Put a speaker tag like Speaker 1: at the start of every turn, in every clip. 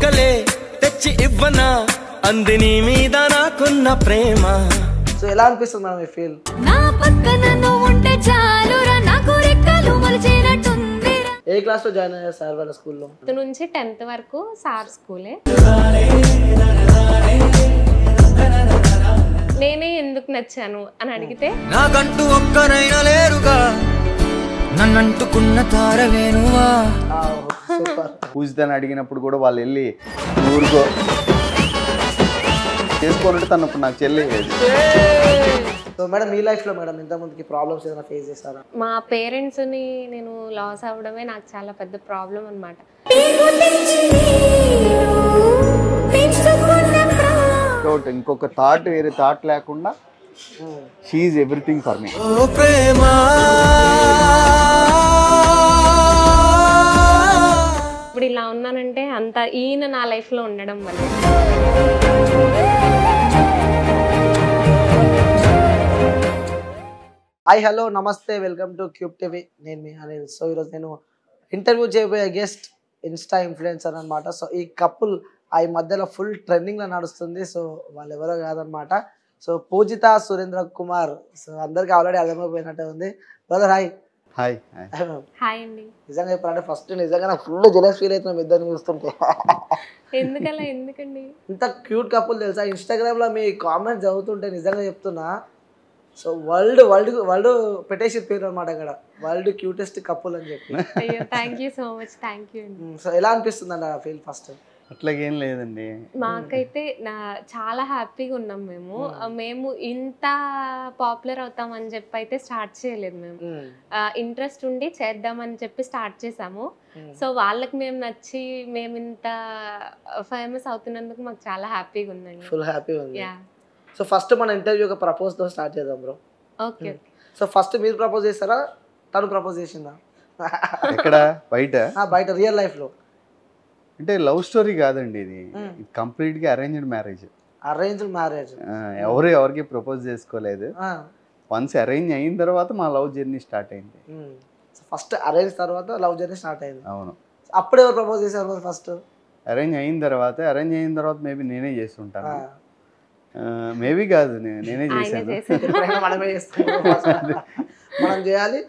Speaker 1: చుక్కలే తెచ్చి ఇవ్వనా అందిని మీద నాకున్న ప్రేమ.
Speaker 2: సో ఎలా అనిపిస్తుంది మేడం ఈ ఫీల్?
Speaker 3: నా పక్కన నువ్వు ఉంటే చాలురా నాకు రెక్కలు మొలిచేనట్టుంది.
Speaker 2: ఏ క్లాస్ లో జాయిన్ అయ్యారు సార్ వాళ్ళ స్కూల్లో?
Speaker 4: 5th నుంచి 10th వరకు సార్ స్కూలే. నేనే ఎందుకు నచ్చాను అని అడిగితే
Speaker 1: నాకంటూ ఒక్కరైనా లేరుగా నన్నంటుకున్న తారవేనువా.
Speaker 5: పూజితని అడిగినప్పుడు కూడా వాళ్ళు వెళ్ళి ఊరుకో చేసుకోనంటే తను నాకు చెల్లి.
Speaker 2: సో మేడం మీ లైఫ్ లో మేడం ఇంతకుముందుకి ప్రాబ్లమ్స్ ఏదైనా ఫేస్ చేశారా?
Speaker 4: మా పేరెంట్స్ని నేను లాస్ అవ్వడమే నాకు చాలా పెద్ద ప్రాబ్లం అనమాట.
Speaker 5: ఇంకొక థాట్ వేరే థాట్ లేకుండా she is everything for me.
Speaker 4: ఇప్పుడు ఇలా ఉన్నానంటే అంత ఈయన నా లైఫ్లో ఉండడం వల్ల.
Speaker 2: హాయ్ హలో నమస్తే, వెల్కమ్ టు క్యూబ్ టీవీ. నేను మీ అనిల్. సో ఈరోజు నేను ఇంటర్వ్యూ చేయబోయే గెస్ట్ ఇన్స్టా ఇన్ఫ్లుయెన్సర్ అనమాట. సో ఈ కపుల్ ఈ మధ్యలో ఫుల్ ట్రెండింగ్లో నడుస్తుంది. సో వాళ్ళు ఎవరో కాదనమాట. సో పూజిత సురేంద్ర కుమార్. సో అందరికి ఆల్రెడీ అర్థమైపోయినట్టే ఉంది. Brother hi.
Speaker 5: హాయ్
Speaker 4: హాయ్ అండి.
Speaker 2: నిజంగా చెప్పాలంటే ఫస్ట్ నిజంగా నాకు ఫుల్ జెలస్ ఫీల్ అవుతున్నాం ఇద్దరిని చూస్తుంటే.
Speaker 4: ఎందుకలా ఎందుకండి?
Speaker 2: ఇంత క్యూట్ కపుల్ తెలుసా? ఇన్స్టాగ్రామ్లో మీ కామెంట్స్ చదువుతుంటే నిజంగా చెప్తున్నా. సో వరల్డ్ పెట్టేసి పేరు అనమాట అక్కడ, వరల్డ్ క్యూటెస్ట్ కపుల్ అని చెప్పి.
Speaker 4: అయ్యో thank you so much, thank you అండి.
Speaker 2: సో ఎలా అనిపిస్తుంది అండి ఆ ఫీల్ ఫస్ట్?
Speaker 5: అట్లాగేం లేదండి,
Speaker 4: మాకైతే చాలా హ్యాపీగా ఉన్నాం. మేము ఇంత పాపులర్ అవుతామని చెప్పి అయితే స్టార్ట్ చేయలేదు. మేము ఇంట్రెస్ట్ ఉండి చేద్దామని చెప్పి స్టార్ట్ చేసాము. సో వాళ్ళకి మేము నచ్చి మేము ఇంత ఫేమస్ అవుతున్నందుకు మాకు చాలా హ్యాపీగా ఉందండి.
Speaker 2: ఫుల్ హ్యాపీగా ఉంది. సో ఫస్ట్ మన ఇంటర్వ్యూ ఒక ప్రపోజ్ తో స్టార్ట్ చేద్దాం బ్రో.
Speaker 4: ఓకే.
Speaker 2: సో ఫస్ట్ మీరు ప్రపోజ్ చేస్తారా తను ప్రపోజ్ చేసిందా?
Speaker 5: ఎక్కడ?
Speaker 2: బయట రియల్ లైఫ్ లో?
Speaker 5: అంటే లవ్ స్టోరీ కాదండి, ఇది కంప్లీట్ గా అరేంజ్డ్ మ్యారేజ్.
Speaker 2: Arranged marriage.
Speaker 5: ఎవరికి ప్రపోజ్ చేసుకోలేదు. వన్స్ అరేంజ్ అయిన తర్వాత మా లవ్ జర్నీ స్టార్ట్ అయింది.
Speaker 2: ఫస్ట్ అరేంజ్ తర్వాత లవ్ జర్నీ స్టార్ట్ అయింది.
Speaker 5: అవును.
Speaker 2: అప్పుడు ఎవరు ప్రపోజ్ చేశారు ఫస్ట్?
Speaker 5: అరేంజ్ అయిన తర్వాత మేబీ నేనే చేస్తుంటాను. మేబీ కాదు, నేనే చేశాను.
Speaker 2: మనమే చేస్తాం, మనం చేయాలి,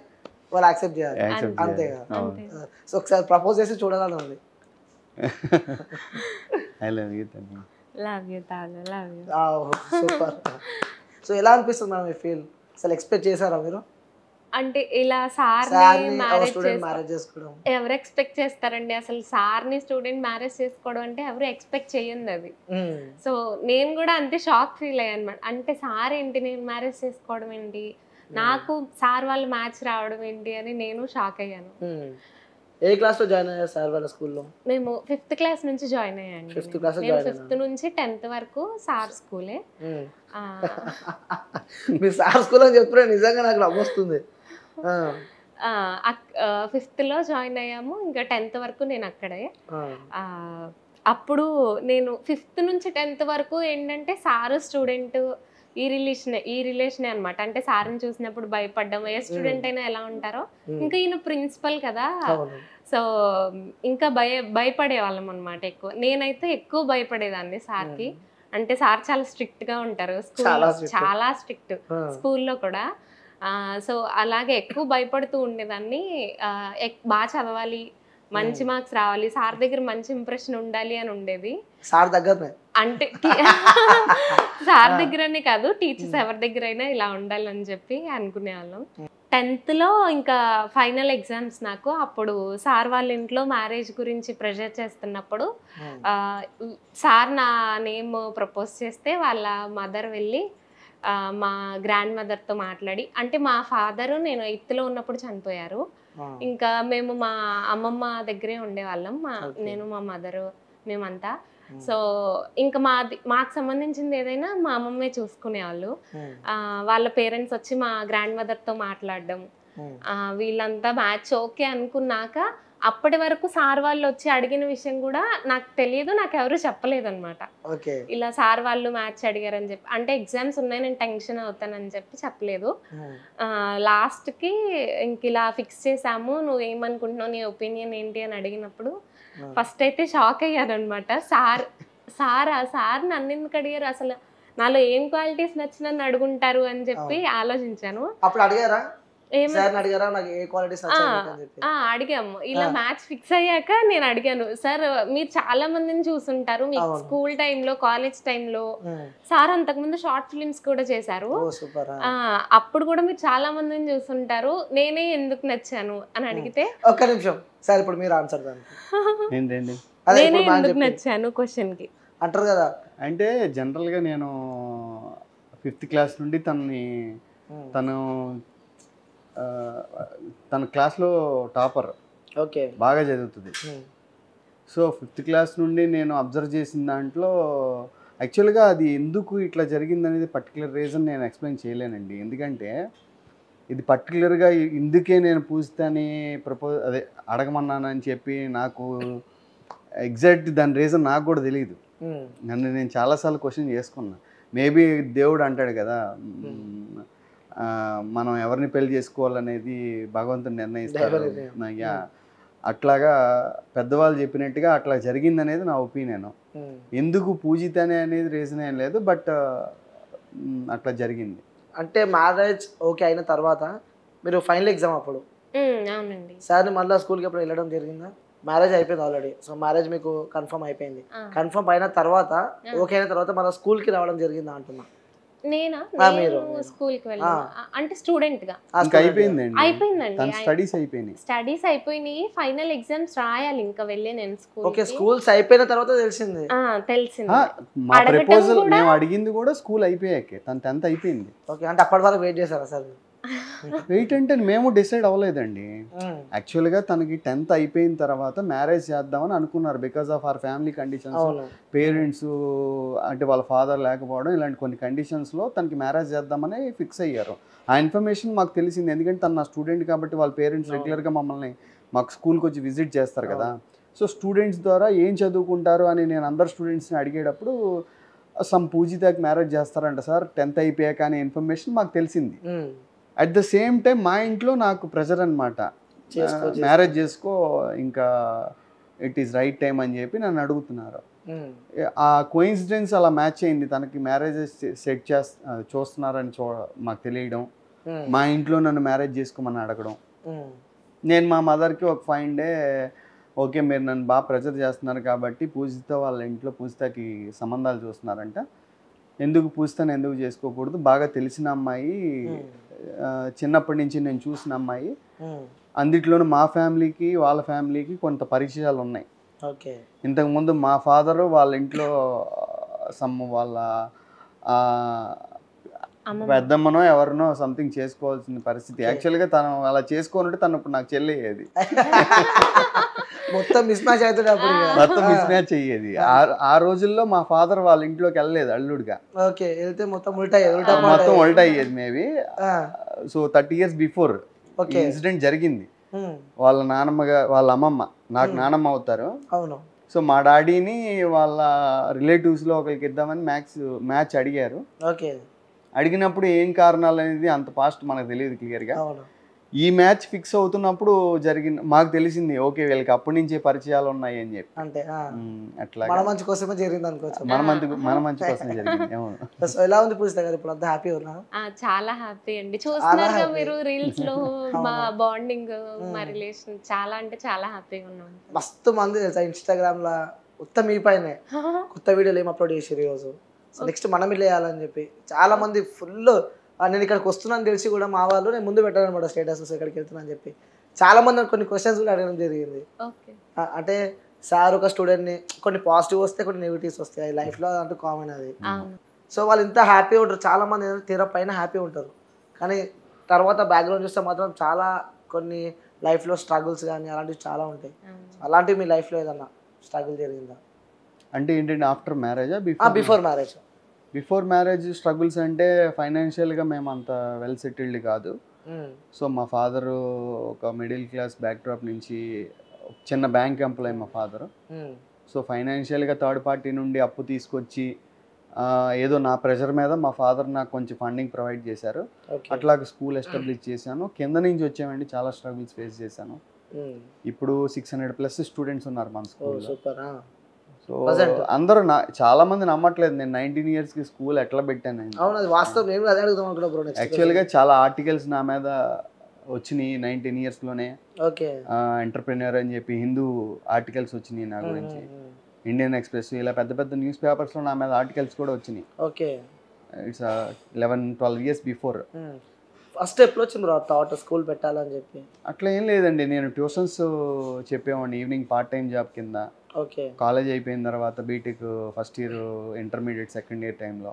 Speaker 2: వాళ్ళు యాక్సెప్ట్ చేయాలి, అంతే కదా. సో ఒకసారి ప్రపోజ్ చేసి చూడాలని ఉంది.
Speaker 5: I love you.
Speaker 2: Super. So ఎలా అనిపిస్తుంది మేడం ఈ ఫీల్? అసలు ఎక్స్పెక్ట్ చేశారా మీరు?
Speaker 4: అంటే ఇలా మ్యారేజ్
Speaker 2: చేసుకోవడం
Speaker 4: ఎవరు ఎక్స్పెక్ట్ చేస్తారండి? అసలు సార్ని స్టూడెంట్ మ్యారేజ్ చేసుకోవడం అంటే ఎవరు ఎక్స్పెక్ట్ చేయండి అది. సో నేను కూడా అంతే షాక్ ఫీల్ అయ్యాను అనమాట. అంటే సార్ ఏంటి నేను మ్యారేజ్ చేసుకోవడం ఏంటి, నాకు సార్ వాళ్ళు మ్యాచ్ రావడం ఏంటి అని నేను షాక్ అయ్యాను.
Speaker 2: ఏ క్లాస్ లో జాయిన్ అయ్యారు సార్ వాళ్ళ స్కూల్లో?
Speaker 4: మేము 5th క్లాస్ నుంచి జాయిన్ అయ్యాను. 5th నుంచి 10th వరకు సార్ స్కూలే.
Speaker 2: మీరు సార్ స్కూల్ అని చెప్తున్నా నిజంగా నాకు నవ్వొస్తుంది.
Speaker 4: 5th లో జాయిన్ అయ్యాము, ఇంకా 10th వరకు నేను అక్కడే. అప్పుడు నేను 5th నుంచి 10th వరకు ఏంటంటే సారు స్టూడెంట్ ఈ రిలేషనే అనమాట. అంటే సార్ని చూసినప్పుడు భయపడ్డం, ఏ స్టూడెంట్ అయినా ఎలా ఉంటారో, ఇంకా ఈయన ప్రిన్సిపల్ కదా, సో ఇంకా భయపడే వాళ్ళం అనమాట. నేనైతే ఎక్కువ భయపడేదాన్ని సార్కి. అంటే సార్ చాలా స్ట్రిక్ట్ గా ఉంటారు స్కూల్లో, చాలా స్ట్రిక్ట్ స్కూల్లో కూడా. సో అలాగే ఎక్కువ భయపడుతూ ఉండేదాన్ని. బాగా చదవాలి, మంచి మార్క్స్ రావాలి, సార్ దగ్గర మంచి ఇంప్రెషన్ ఉండాలి అని ఉండేది.
Speaker 2: సార్ దగ్గర
Speaker 4: అంటే సార్ దగ్గరనే కాదు, టీచర్స్ ఎవరి దగ్గర అయినా ఇలా ఉండాలని చెప్పి అనుకునేవాళ్ళం. 10th లో ఇంకా ఫైనల్ ఎగ్జామ్స్ నాకు. అప్పుడు సార్ వాళ్ళ ఇంట్లో మ్యారేజ్ గురించి ప్రెషర్ చేస్తున్నప్పుడు సార్ నా నేమ్ ప్రపోజ్ చేస్తే వాళ్ళ మదర్ వెళ్ళి మా గ్రాండ్ మదర్తో మాట్లాడి, అంటే మా ఫాదరు నేను 8th లో ఉన్నప్పుడు చనిపోయారు. ఇంకా మేము మా అమ్మమ్మ దగ్గరే ఉండేవాళ్ళం, నేను మా మదరు మేమంతా. సో ఇంకా మాకు సంబంధించింది ఏదైనా మా అమ్మమ్మే చూసుకునేవాళ్ళు. వాళ్ళ పేరెంట్స్ వచ్చి మా గ్రాండ్ మదర్తో మాట్లాడడం, వీళ్ళంతా మ్యాచ్ ఓకే అనుకున్నాక అప్పటి వరకు సార్ వాళ్ళు వచ్చి అడిగిన విషయం కూడా నాకు తెలియదు, నాకు ఎవరు చెప్పలేదు అనమాట. ఇలా సార్ వాళ్ళు మ్యాచ్ అడిగారని చెప్పి, అంటే ఎగ్జామ్స్ ఉన్నాయి నేను టెన్షన్ అవుతానని చెప్పి చెప్పలేదు. లాస్ట్కి ఇంక ఇలా ఫిక్స్ చేసాము, నువ్వు ఏమనుకుంటున్నావు, నీ ఒపీనియన్ ఏంటి అని అడిగినప్పుడు ఫస్ట్ అయితే షాక్ అయ్యాను అనమాట. సార్ నన్ను ఎందుకు అడిగారు, అసలు నాలో ఏం క్వాలిటీస్ నచ్చినని అడుగుంటారు అని చెప్పి ఆలోచించాను.
Speaker 2: అప్పుడు అడిగారా సార్ అడిగారా నాకు ఏ క్వాలిటీస్ నచ్చాయి చెప్పి?
Speaker 4: అడిగాము. ఇలా మ్యాచ్ ఫిక్స్ అయ్యాక నేను అడిగాను, సార్ మీరు చాలా మందిని చూసుంటారు మీకు స్కూల్ టైంలో, కాలేజ్ టైంలో. సార్ అంతకుముందు షార్ట్ ఫిలిమ్స్ కూడా చేశారు. అప్పుడు కూడా మీరు చాలా మందిని చూసుంటారు, నేనే ఎందుకు నచ్చాను అని అడిగితే,
Speaker 2: ఒక్క నిమిషం సార్ ఇప్పుడు మీరు ఆన్సర్
Speaker 5: ఏంటండి
Speaker 4: నేనే ఎందుకు నచ్చాను క్వశ్చన్ కి
Speaker 2: అంటారు కదా.
Speaker 5: అంటే జనరల్గా నేను 5th క్లాస్ నుండి తన క్లాస్లో టాపర్,
Speaker 2: ఓకే,
Speaker 5: బాగా చదువుతుంది. సో 5th క్లాస్ నుండి నేను అబ్జర్వ్ చేసిన దాంట్లో యాక్చువల్గా అది ఎందుకు ఇట్లా జరిగిందనేది పర్టికులర్ రీజన్ నేను ఎక్స్ప్లెయిన్ చేయలేనండి. ఎందుకంటే ఇది పర్టికులర్గా ఇందుకే నేను పూజితని అదే అడగమన్నానని చెప్పి నాకు ఎగ్జాక్ట్ దాని రీజన్ నాకు కూడా తెలియదు. నన్ను నేను చాలాసార్లు క్వశ్చన్ చేసుకున్నా. మేబీ దేవుడు అంటాడు కదా, మనం ఎవరిని పెళ్లి చేసుకోవాలనేది భగవంతుడు నిర్ణయిస్తాడు. అట్లాగా పెద్దవాళ్ళు చెప్పినట్టుగా అట్లా జరిగిందనేది నా ఒపీనియన్. ఎందుకు పూజిత అనేది రీజన్ ఏం లేదు, బట్ అట్లా జరిగింది.
Speaker 2: అంటే మ్యారేజ్ ఓకే అయిన తర్వాత మీరు ఫైనల్ ఎగ్జామ్ అప్పుడు సార్ మళ్ళీ స్కూల్కి ఎప్పుడు వెళ్ళడం జరిగిందా? మ్యారేజ్ అయిపోయింది ఆల్రెడీ, సో మ్యారేజ్ మీకు కన్ఫర్మ్ అయిపోయింది. కన్ఫర్మ్ అయిన తర్వాత ఓకే అయిన తర్వాత మళ్ళీ స్కూల్కి రావడం జరిగిందా అంటున్నా.
Speaker 4: నేనా స్కూల్కి వెళ్ళాను అంటే స్టూడెంట్ గా అయిపోయిందండి. స్టడీస్ అయిపోయినాయి, ఫైనల్ ఎగ్జామ్స్ రాయాలి ఇంకా వెళ్ళే నేను స్కూల్.
Speaker 2: ఓకే, స్కూల్స్ అయిపోయిన తర్వాత తెలిసింది.
Speaker 5: మా ప్రపోజల్ మేము అడిగింది కూడా స్కూల్ అయిపోయాకే, తన 10th అయిపోయింది.
Speaker 2: ఓకే, అంటే అప్పటి వరకు వెయిట్ చేశారా సార్?
Speaker 5: వెయిట్ అంటే మేము డిసైడ్ అవ్వలేదండి. యాక్చువల్గా తనకి 10th అయిపోయిన తర్వాత మ్యారేజ్ చేద్దామని అనుకున్నారు. Because of our family conditions, parents అంటే వాళ్ళ ఫాదర్ లేకపోవడం, ఇలాంటి కొన్ని కండిషన్స్లో తనకి మ్యారేజ్ చేద్దామని ఫిక్స్ అయ్యారు. ఆ ఇన్ఫర్మేషన్ మాకు తెలిసింది, ఎందుకంటే తను నా స్టూడెంట్ కాబట్టి వాళ్ళ పేరెంట్స్ రెగ్యులర్గా మాకు స్కూల్కి వచ్చి విజిట్ చేస్తారు కదా. సో స్టూడెంట్స్ ద్వారా ఏం చదువుకుంటారు అని నేను అందరు స్టూడెంట్స్ని అడిగేటప్పుడు సమ్ పూజితకి మ్యారేజ్ చేస్తారంట సార్ 10th అయిపోయాక అనే ఇన్ఫర్మేషన్ మాకు తెలిసింది. అట్ ద సేమ్ టైం మా ఇంట్లో నాకు ప్రెషర్ అనమాట, మ్యారేజ్ చేసుకో ఇంకా ఇట్ ఈస్ రైట్ టైం అని చెప్పి నన్ను అడుగుతున్నారు. ఆ కోయిన్సిడెన్స్ అలా మ్యాచ్ అయింది. తనకి మ్యారేజెస్ సెట్ చూస్తున్నారని మాకు తెలియడం, మా ఇంట్లో నన్ను మ్యారేజ్ చేసుకోమని అడగడం. నేను మా మదర్కి ఒక 5 డే ఓకే మీరు నన్ను బాగా ప్రెషర్ చేస్తున్నారు కాబట్టి పూజిత వాళ్ళ ఇంట్లో పూజితకి సంబంధాలు చూస్తున్నారంట, ఎందుకు పూజితను ఎందుకు చేసుకోకూడదు, బాగా తెలిసిన అమ్మాయి, చిన్నప్పటి నుంచి నేను చూసిన అమ్మాయి, అందుట్లోనూ మా ఫ్యామిలీకి వాళ్ళ ఫ్యామిలీకి కొంత పరిచయాలు ఉన్నాయి. ఇంతకుముందు మా ఫాదరు వాళ్ళ ఇంట్లో వాళ్ళ పెద్దమ్మనో ఎవరినో సంథింగ్ చేసుకోవాల్సిన పరిస్థితి. యాక్చువల్గా తను అలా చేసుకోనుంటే తను ఇప్పుడు నాకు చెల్లయ్యేది,
Speaker 2: మొత్తం మిస్ మ్యాచ్
Speaker 5: అయ్యేది. ఆ రోజుల్లో మా ఫాదర్ వాళ్ళ ఇంట్లోకి వెళ్ళలేదు అల్లుడుగా,
Speaker 2: మొత్తం
Speaker 5: ఉల్టా అయ్యేది maybe. So 30 years before incident జరిగింది. వాళ్ళ వాళ్ళ అమ్మమ్మ నాకు నానమ్మ అవుతారు. సో మా డాడీని వాళ్ళ రిలేటివ్స్లో ఒకరికి ఇద్దామని మ్యాచ్ అడిగారు. అడిగినప్పుడు ఏం కారణాలు అనేది అంత పాస్ట్ మనకు తెలియదు క్లియర్గా. ఈ మ్యాచ్ ఫిక్స్ అవుతున్నప్పుడు మాకు తెలిసింది ఓకే వీళ్ళకి అప్పటి నుంచే పరిచయాలు ఉన్నాయి అని చెప్పి.
Speaker 2: అంటే
Speaker 5: అట్లా
Speaker 2: మన మంచి కోసమే జరిగింది అనుకోవచ్చు.
Speaker 5: మన మంచి కోసమే జరిగింది.
Speaker 2: సో ఎలా ఉంది పూజిత గారు ఇప్పుడు? అంత హ్యాపీ ఉన్నా?
Speaker 4: చాలా హ్యాపీ అండి. చూస్తున్నారు మీరు రీల్స్ లో మా బాండింగ్, మా రిలేషన్ చాలా అంటే చాలా హ్యాపీగా ఉన్నాం.
Speaker 2: మస్తు మంది తెలుసా ఇన్స్టాగ్రామ్ లా ఉత్తమ మీ పైనే కొత్త వీడియోలు ఏం అప్లోడ్ చేసారు ఈరోజు, నెక్స్ట్ మనం ఇల్లు వేయాలని చెప్పి చాలా మంది ఫుల్. నేను ఇక్కడికి వస్తున్నాను తెలిసి కూడా మా వాళ్ళు నేను ముందు పెట్టాను అనమాట స్టేటస్ ఇక్కడికి వెళ్తున్నాను చెప్పి. చాలా మంది కొన్ని క్వశ్చన్స్ కూడా అడగడం జరిగింది. అంటే సార్ ఒక స్టూడెంట్ని కొన్ని పాజిటివ్ వస్తాయి, కొన్ని నెగిటివ్స్ వస్తాయి లైఫ్లో, అంటూ కామన్ అది. సో వాళ్ళు ఇంత హ్యాపీ ఉంటారు, చాలా మంది తీర పైన హ్యాపీ ఉంటారు, కానీ తర్వాత బ్యాక్గ్రౌండ్ చూస్తే మాత్రం చాలా కొన్ని లైఫ్లో స్ట్రగుల్స్ కానీ అలాంటివి చాలా ఉంటాయి. అలాంటివి మీ లైఫ్లో ఏదన్నా స్ట్రగుల్ జరిగిందా?
Speaker 5: అంటే ఏంటంటే ఆఫ్టర్ మ్యారేజా
Speaker 2: before marriage?
Speaker 5: Before marriage struggles అంటే ఫైనాన్షియల్గా మేము అంత వెల్ సెటిల్డ్ కాదు. సో మా ఫాదరు ఒక మిడిల్ క్లాస్ బ్యాక్డ్రాప్ నుంచి చిన్న బ్యాంక్ ఎంప్లాయీ మా ఫాదరు. సో ఫైనాన్షియల్గా థర్డ్ పార్టీ నుండి అప్పు తీసుకొచ్చి ఏదో నా ప్రెషర్ మీద మా ఫాదర్ నాకు కొంచెం ఫండింగ్ ప్రొవైడ్ చేశారు. అట్లాగే స్కూల్ ఎస్టాబ్లిష్ చేశాను. కింద నుంచి వచ్చామండి, చాలా స్ట్రగుల్స్ ఫేస్ చేశాను. ఇప్పుడు 600+ స్టూడెంట్స్ ఉన్నారు మన స్కూల్లో.
Speaker 2: సూపర్.
Speaker 5: సో అందరూ చాలా మంది నమ్మట్లేదు నేను 19 yearsకి స్కూల్ ఎట్లా పెట్టాను.
Speaker 2: అవును, అది వాస్తవం. నేను అదే అడుగుదాం అనుకున్నా బ్రో.
Speaker 5: యాక్చువల్గా చాలా ఆర్టికల్స్ నా మీద వచ్చినాయి 19 yearsలోనే.
Speaker 2: ఓకే.
Speaker 5: ఎంటర్ప్రెన్యూర్ అని చెప్పి హిందూ ఆర్టికల్స్ వచ్చినాయి నా గురించి. ఇండియన్ ఎక్స్ప్రెస్ ఇలా పెద్ద పెద్ద న్యూస్ పేపర్స్లో నా మీద ఆర్టికల్స్ కూడా వచ్చినాయి.
Speaker 2: Okay.
Speaker 5: It's 11-12 years before.
Speaker 2: First ఎప్పుడు వచ్చింది బ్రో థాట్ స్కూల్ పెట్టాలని చెప్పి?
Speaker 5: అట్లా ఏం లేదండి, నేను ట్యూషన్స్ చెప్పేవాడిని ఈవినింగ్ పార్ట్ టైం జాబ్ కింద.
Speaker 2: ఓకే.
Speaker 5: కాలేజ్ అయిపోయిన తర్వాత BTech first year, intermediate second year టైంలో.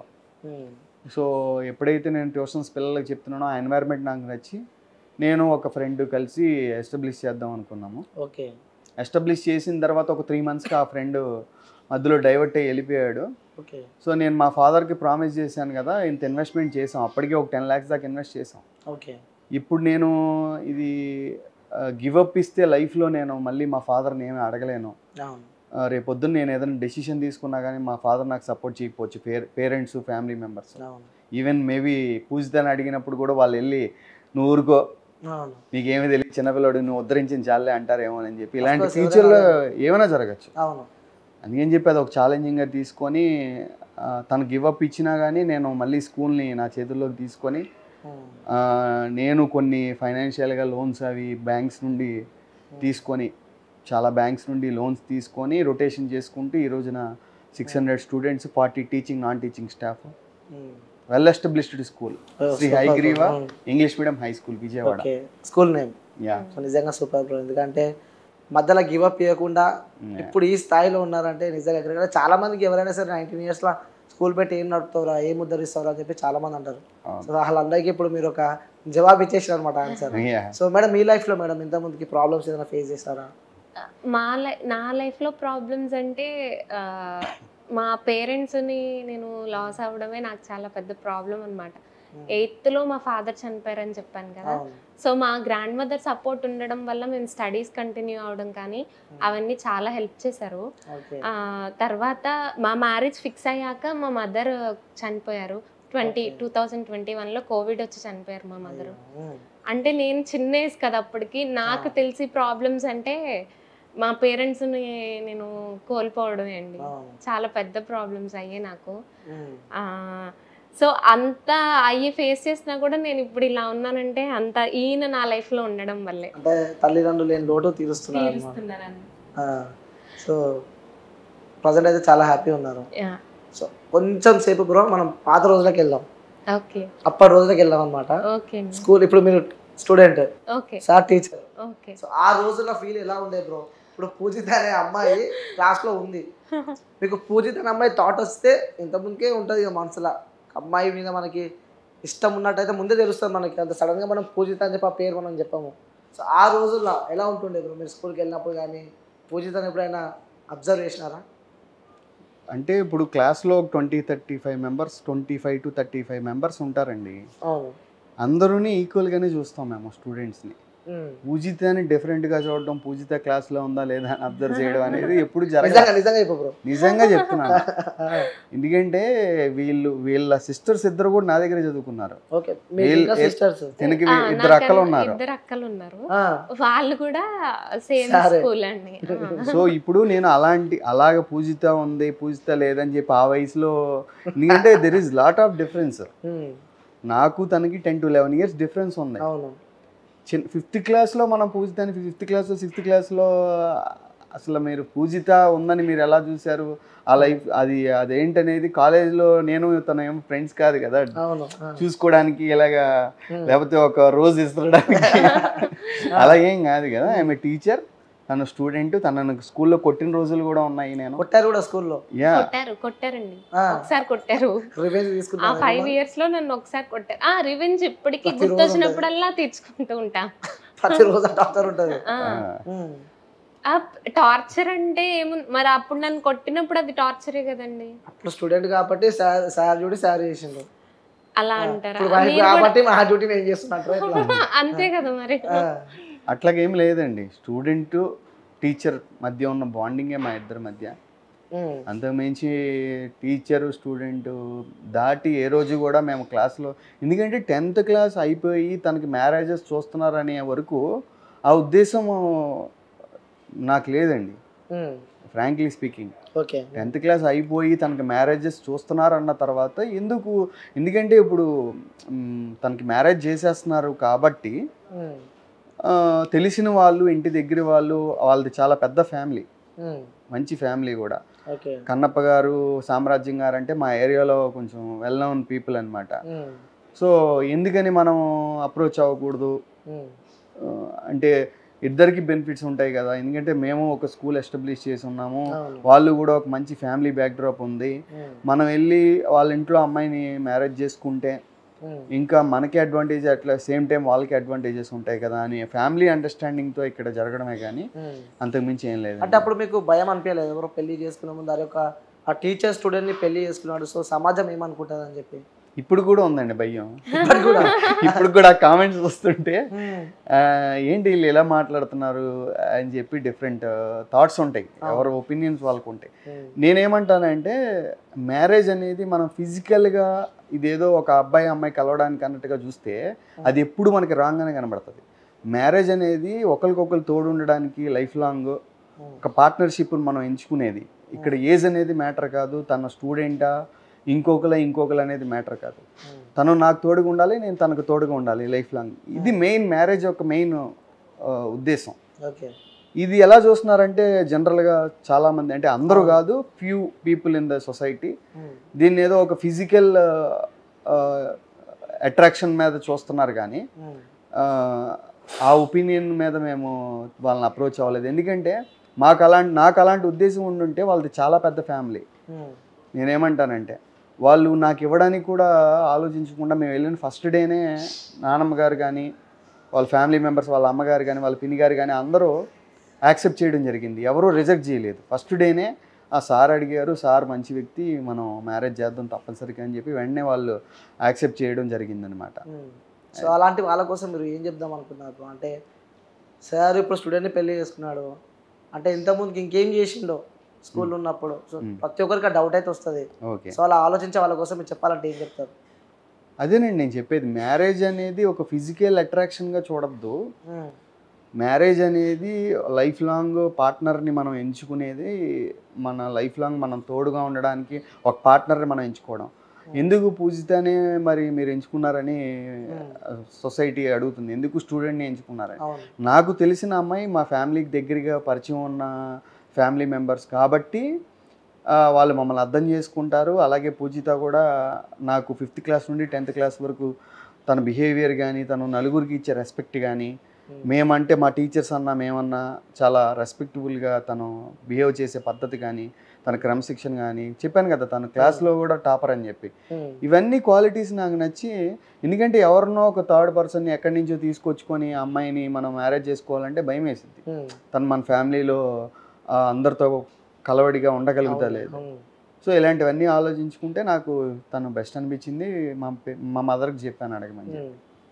Speaker 5: సో ఎప్పుడైతే నేను ట్యూషన్స్ పిల్లలకి చెప్తున్నానో ఆ ఎన్వైర్న్మెంట్ నాకు నచ్చి నేను ఒక ఫ్రెండ్ కలిసి ఎస్టాబ్లిష్ చేద్దాం అనుకున్నాము.
Speaker 2: ఓకే.
Speaker 5: ఎస్టాబ్లిష్ చేసిన తర్వాత ఒక 3 monthsకి ఆ ఫ్రెండ్ మధ్యలో డైవర్ట్ అయ్యి వెళ్ళిపోయాడు.
Speaker 2: ఓకే.
Speaker 5: సో నేను మా ఫాదర్కి ప్రామిస్ చేశాను కదా, ఇంత ఇన్వెస్ట్మెంట్ చేసాం, అప్పటికే ఒక 10 lakhs దాకా ఇన్వెస్ట్ చేసాం.
Speaker 2: ఓకే.
Speaker 5: ఇప్పుడు నేను ఇది గివప్ ఇస్తే లైఫ్లో నేను మళ్ళీ మా ఫాదర్ని ఏమీ అడగలేను. రేపొద్దున్న నేను ఏదైనా డెసిషన్ తీసుకున్నా కానీ మా ఫాదర్ నాకు సపోర్ట్ చేయకపోవచ్చు, parents, family members. Even maybe పూజితాన్ని అడిగినప్పుడు కూడా వాళ్ళు వెళ్ళి నువ్వు ఊరుకో, నీకేమీ తెలియదు, చిన్నపిల్లడు, నువ్వు ఉద్ధరించిన చాలే అంటారేమో అని చెప్పి. ఇలాంటి ఫ్యూచర్లో ఏమైనా జరగచ్చు. అందుకని చెప్పి అది ఒక ఛాలెంజింగ్గా తీసుకొని తను గివప్ ఇచ్చినా కానీ నేను మళ్ళీ స్కూల్ని నా చేతుల్లోకి తీసుకొని నేను కొన్ని ఫైనాన్షియల్గా లోన్స్ అవి బ్యాంక్స్ నుండి తీసుకొని, చాలా బ్యాంక్స్ నుండి లోన్స్ తీసుకొని రొటేషన్ చేసుకుంటూ ఈ రోజున 600 students, 40 teaching, non teaching staff, well established school, Shri Hayagriva English medium high school, Vijayawada
Speaker 2: school name. నిజంగా సూపర్ బ్రో. ఎందుకంటే మధ్యలో గివప్ ఇవ్వకుండా ఇప్పుడు ఈ స్థాయిలో ఉన్నారంటే నిజంగా చాలా మందికి ఎవరైనా సరే 19 yearsలో స్కూల్ పెట్టి ఏం నడుపుతావురా, ఏం ఉద్ధరిస్తావురా అని చెప్పి చాలా మంది అంటారు. సో వాళ్ళందరికీ ఇప్పుడు మీరు ఒక జవాబు ఇచ్చేసారు అనమాట, ఆన్సర్. సో మేడం మీ లైఫ్లో మేడం ఇంతకుముందుకి ప్రాబ్లమ్స్ ఏదైనా ఫేస్ చేస్తారా?
Speaker 4: నా లైఫ్లో ప్రాబ్లమ్స్ అంటే మా పేరెంట్స్ని నేను లాస్ అవ్వడమే నాకు చాలా పెద్ద ప్రాబ్లం అనమాట. 8th మా ఫాదర్ చనిపోయారని చెప్పాను కదా. సో మా గ్రాండ్ మదర్ సపోర్ట్ ఉండడం వల్ల మేము స్టడీస్ కంటిన్యూ అవడం కానీ అవన్నీ చాలా హెల్ప్ చేశారు. తర్వాత మా మ్యారేజ్ ఫిక్స్ అయ్యాక మా మదర్ చనిపోయారు. 2021లో కోవిడ్ వచ్చి చనిపోయారు మా మదరు. అంటే నేను చిన్న ఏజ్ కదా అప్పటికి, నాకు తెలిసి ప్రాబ్లమ్స్ అంటే మా పేరెంట్స్ని నేను కోల్పోవడమే అండి. చాలా పెద్ద ప్రాబ్లమ్స్ అయ్యాయి నాకు. సో అంత అయ్యి ఫేస్ చేసినా కూడా నేను ఇప్పుడు ఇలా ఉన్నానంటే అంత ఈయన నా లైఫ్లో ఉండడం వల్లే.
Speaker 2: అంటే తల్లిదండ్రులు లేని లోటు తీరుస్తున్నారు. సో ప్రజెంట్ అయితే చాలా హ్యాపీ ఉన్నారు. సో కొంచెం సేపు బ్రో మనం పాత రోజులకు వెళ్దాం.
Speaker 4: ఓకే.
Speaker 2: అప్పటి రోజులకు వెళ్దాం అనమాట.
Speaker 4: ఓకే.
Speaker 2: స్కూల్ ఇప్పుడు మీరు student,
Speaker 4: okay,
Speaker 2: sir teacher.
Speaker 4: Okay.
Speaker 2: So ఆ రోజుల్లో ఫీల్ ఎలా ఉండే బ్రో? ఇప్పుడు పూజిత అనే అమ్మాయి క్లాస్లో ఉంది, మీకు పూజిత అనే అమ్మాయి థాట్ వస్తే ఇంతకుముందుకే ఉంటుంది ఇక మనసులో, అమ్మాయి మీద మనకి ఇష్టం ఉన్నట్టయితే ముందే తెలుస్తుంది మనకి. అంత సడన్గా మనం పూజిత అని చెప్పి ఆ పేరు మనం చెప్పాము. సో ఆ రోజుల్లో ఎలా ఉంటుండే బ్రో? మీరు స్కూల్కి వెళ్ళినప్పుడు కానీ పూజితని ఎప్పుడైనా అబ్జర్వ్ చేసినారా?
Speaker 5: అంటే ఇప్పుడు క్లాస్లో 20-35 మెంబర్స్, 25 to 35 మెంబర్స్ ఉంటారండి. అందరూని ఈక్వల్గానే చూస్తాం మేము స్టూడెంట్స్ని. పూజితని డిఫరెంట్గా చూడడం, పూజిత క్లాస్లో ఉందా లేదా అని అబ్జర్వ్ చేయడం అనేది ఎప్పుడు జరగదు. నిజంగా చెప్తున్నాను. ఎందుకంటే వీళ్ళ సిస్టర్స్ ఇద్దరు కూడా నా దగ్గర చదువుకున్నారు. తనకి 2 అక్కలు ఉన్నారు.
Speaker 4: వాళ్ళు కూడా సేమ్ స్కూల్ అండి.
Speaker 5: సో ఇప్పుడు నేను అలాగ పూజిత ఉంది, పూజిత లేదని చెప్పి ఆ వయసులో, ఎందుకంటే there is lot of difference. నాకు తనకి 10 to 11 years డిఫరెన్స్ ఉంది. 5th క్లాస్లో మనం పూజితాన్ని 5th క్లాస్లో 6th క్లాస్లో అసలు మీరు పూజిత ఉందని మీరు ఎలా చూశారు? ఆ లైఫ్ అదేంటనేది కాలేజ్లో నేను తన ఏమో ఫ్రెండ్స్ కాదు కదా చూసుకోవడానికి, ఇలాగా లేకపోతే ఒక రోజు ఇస్తడానికి అలాగేం కాదు కదా. ఐఎమ్ ఏ టీచర్, తన స్టూడెంట్. తనను స్కూల్లో కొట్టిన రోజులు కూడా ఉన్నాయి. నేను
Speaker 2: కొట్టారు కూడా స్కూల్లో?
Speaker 4: కొట్టారండి, ఒకసారి కొట్టారు. 5 years లో నన్ను ఒకసారి కొట్టారు. రివెంజ్ ఇప్పటికి గుర్తొచ్చినప్పుడల్లా తీర్చుకుంటూ ఉంటా. టార్చర్ అంటే మరి అప్పుడు నన్ను కొట్టినప్పుడు అది టార్చరే కదండి.
Speaker 2: అప్పుడు స్టూడెంట్ కాబట్టి సార్ డ్యూటీ సార్ చేసిండు
Speaker 4: అలా అంటారా? అంతే కదా మరి.
Speaker 5: అట్లాగేం లేదండి. స్టూడెంట్ టీచర్ మధ్య ఉన్న బాండింగే మా ఇద్దరి మధ్య. అంతకుమించి టీచరు స్టూడెంట్ దాటి ఏ రోజు కూడా మేము క్లాస్లో, ఎందుకంటే 10th క్లాస్ అయిపోయి తనకి మ్యారేజెస్ చూస్తున్నారనే వరకు ఆ ఉద్దేశం నాకు లేదండి, frankly speaking.
Speaker 2: Okay
Speaker 5: 10th class అయిపోయి తనకి మ్యారేజెస్ చూస్తున్నారు అన్న తర్వాత ఎందుకంటే ఇప్పుడు తనకి మ్యారేజ్ చేసేస్తున్నారు కాబట్టి తెలిసిన వాళ్ళు, ఇంటి దగ్గర వాళ్ళు, వాళ్ళది చాలా పెద్ద ఫ్యామిలీ, మంచి ఫ్యామిలీ కూడా.
Speaker 2: ఓకే
Speaker 5: కన్నప్ప గారు, సామ్రాజ్యం గారు అంటే మా ఏరియాలో కొంచెం వెల్ నోన్ పీపుల్ అనమాట. సో ఎందుకని మనం అప్రోచ్ అవ్వకూడదు అంటే ఇద్దరికి బెనిఫిట్స్ ఉంటాయి కదా. ఎందుకంటే మేము ఒక స్కూల్ ఎస్టాబ్లిష్ చేసి ఉన్నాము, వాళ్ళు కూడా ఒక మంచి ఫ్యామిలీ బ్యాక్డ్రాప్ ఉంది. మనం వెళ్ళి వాళ్ళ ఇంట్లో అమ్మాయిని మ్యారేజ్ చేసుకుంటే ఇంకా మనకి అడ్వాంటేజ్, అట్లా సేమ్ టైం వాళ్ళకి అడ్వాంటేజెస్ ఉంటాయి కదా అని ఫ్యామిలీ అండర్స్టాండింగ్తో ఇక్కడ జరగడమే కానీ అంతకుమించి ఏం లేదు.
Speaker 2: అంటే అప్పుడు మీకు భయం అనిపించలేదు ఎవరో పెళ్లి చేసుకునే ముందు అరే ఆ టీచర్ స్టూడెంట్ని పెళ్లి చేసుకున్నాడు, సో సమాజం ఏమనుకుంటుంది అని చెప్పి?
Speaker 5: ఇప్పుడు కూడా ఉందండి భయం. ఇప్పుడు కూడా కామెంట్స్ వస్తుంటే ఏంటి వీళ్ళు ఎలా మాట్లాడుతున్నారు అని చెప్పి డిఫరెంట్ థాట్స్ ఉంటాయి, ఎవరి ఒపీనియన్స్ వాళ్ళకు ఉంటాయి. నేనేమంటానంటే మ్యారేజ్ అనేది మనం ఫిజికల్గా ఇదేదో ఒక అబ్బాయి అమ్మాయి కలవడానికి అన్నట్టుగా చూస్తే అది ఎప్పుడు మనకి రాంగ్గానే కనబడుతుంది. మ్యారేజ్ అనేది ఒకరికొకరు తోడు ఉండడానికి లైఫ్ లాంగ్ ఒక పార్ట్నర్షిప్ మనం ఎంచుకునేది. ఇక్కడ ఏజ్ అనేది మ్యాటర్ కాదు, తన స్టూడెంటా ఇంకొకరు అనేది మ్యాటర్ కాదు. తను నాకు తోడుగా ఉండాలి, నేను తనకు తోడుగా ఉండాలి లైఫ్ లాంగ్. ఇది మెయిన్ మ్యారేజ్ యొక్క మెయిన్ ఉద్దేశం. ఇది ఎలా చూస్తున్నారంటే జనరల్గా చాలామంది, అంటే అందరూ కాదు, few people in the society దీన్ని ఏదో ఒక ఫిజికల్ అట్రాక్షన్ మీద చూస్తున్నారు కానీ ఆ ఒపీనియన్ మీద మేము వాళ్ళని అప్రోచ్ అవ్వలేదు. ఎందుకంటే నాకు అలాంటి ఉద్దేశం ఉండుంటే వాళ్ళది చాలా పెద్ద ఫ్యామిలీ. నేనేమంటానంటే వాళ్ళు నాకు ఇవ్వడానికి కూడా ఆలోచించకుండా మేము వెళ్ళిన ఫస్ట్ డేనే నానమ్మ గారు కానీ, వాళ్ళ ఫ్యామిలీ మెంబర్స్, వాళ్ళ అమ్మగారు కానీ, వాళ్ళ పిన్ని గారు కానీ అందరూ యాక్సెప్ట్ చేయడం జరిగింది. ఎవరూ రిజెక్ట్ చేయలేదు. ఫస్ట్ డేనే ఆ సార్ అడిగారు, సార్ మంచి వ్యక్తి, మనం మ్యారేజ్ చేద్దాం తప్పనిసరిగా అని చెప్పి వెంటనే వాళ్ళు యాక్సెప్ట్ చేయడం జరిగిందనమాట.
Speaker 2: సో అలాంటి వాళ్ళ కోసం మీరు ఏం చెప్దాం అనుకున్నారు? అంటే సార్ ఇప్పుడు స్టూడెంట్ని పెళ్లి చేసుకున్నాడు అంటే ఇంతకుముందుకి ఇంకేం చేసిండో స్కూల్లో ఉన్నప్పుడు, సో ప్రతి ఒక్కరికి ఆ డౌట్ అయితే వస్తుంది. సో అలా ఆలోచించే వాళ్ళ కోసం మీరు చెప్పాలంటే ఏం చెప్తారు?
Speaker 5: అదేనండి నేను చెప్పేది, మ్యారేజ్ అనేది ఒక ఫిజికల్ అట్రాక్షన్గా చూడద్దు. మ్యారేజ్ అనేది లైఫ్ లాంగ్ పార్ట్నర్ని మనం ఎంచుకునేది, మన లైఫ్ లాంగ్ మనం తోడుగా ఉండడానికి ఒక పార్ట్నర్ని మనం ఎంచుకోవడం. ఎందుకు పూజితనే మరి మీరు ఎంచుకున్నారని సొసైటీ అడుగుతుంది, ఎందుకు స్టూడెంట్ని ఎంచుకున్నారని. నాకు తెలిసిన అమ్మాయి మా ఫ్యామిలీకి దగ్గరగా పరిచయం ఉన్న ఫ్యామిలీ మెంబర్స్ కాబట్టి వాళ్ళు మమ్మల్ని అర్థం చేసుకుంటారు. అలాగే పూజిత కూడా నాకు 5th క్లాస్ నుండి 10th క్లాస్ వరకు తన బిహేవియర్ కానీ, తను నలుగురికి ఇచ్చే రెస్పెక్ట్ కానీ, మేమంటే మా టీచర్స్ అన్నా మేమన్నా చాలా రెస్పెక్టబుల్గా తను బిహేవ్ చేసే పద్ధతి కానీ, తన క్రమశిక్షణ కానీ, చెప్పాను కదా తను క్లాస్లో కూడా టాపర్ అని చెప్పి, ఇవన్నీ క్వాలిటీస్ నాకు నచ్చి. ఎందుకంటే ఎవరినో ఒక థర్డ్ పర్సన్ని ఎక్కడి నుంచో తీసుకొచ్చుకొని అమ్మాయిని మనం మ్యారేజ్ చేసుకోవాలంటే భయం వేసింది. తను మన ఫ్యామిలీలో అందరితో కలవడిగా ఉండగలుగుతా లేదు. సో ఇలాంటివన్నీ ఆలోచించుకుంటే నాకు తను బెస్ట్ అనిపించింది. మా మదర్కి చెప్పాను అడగమని.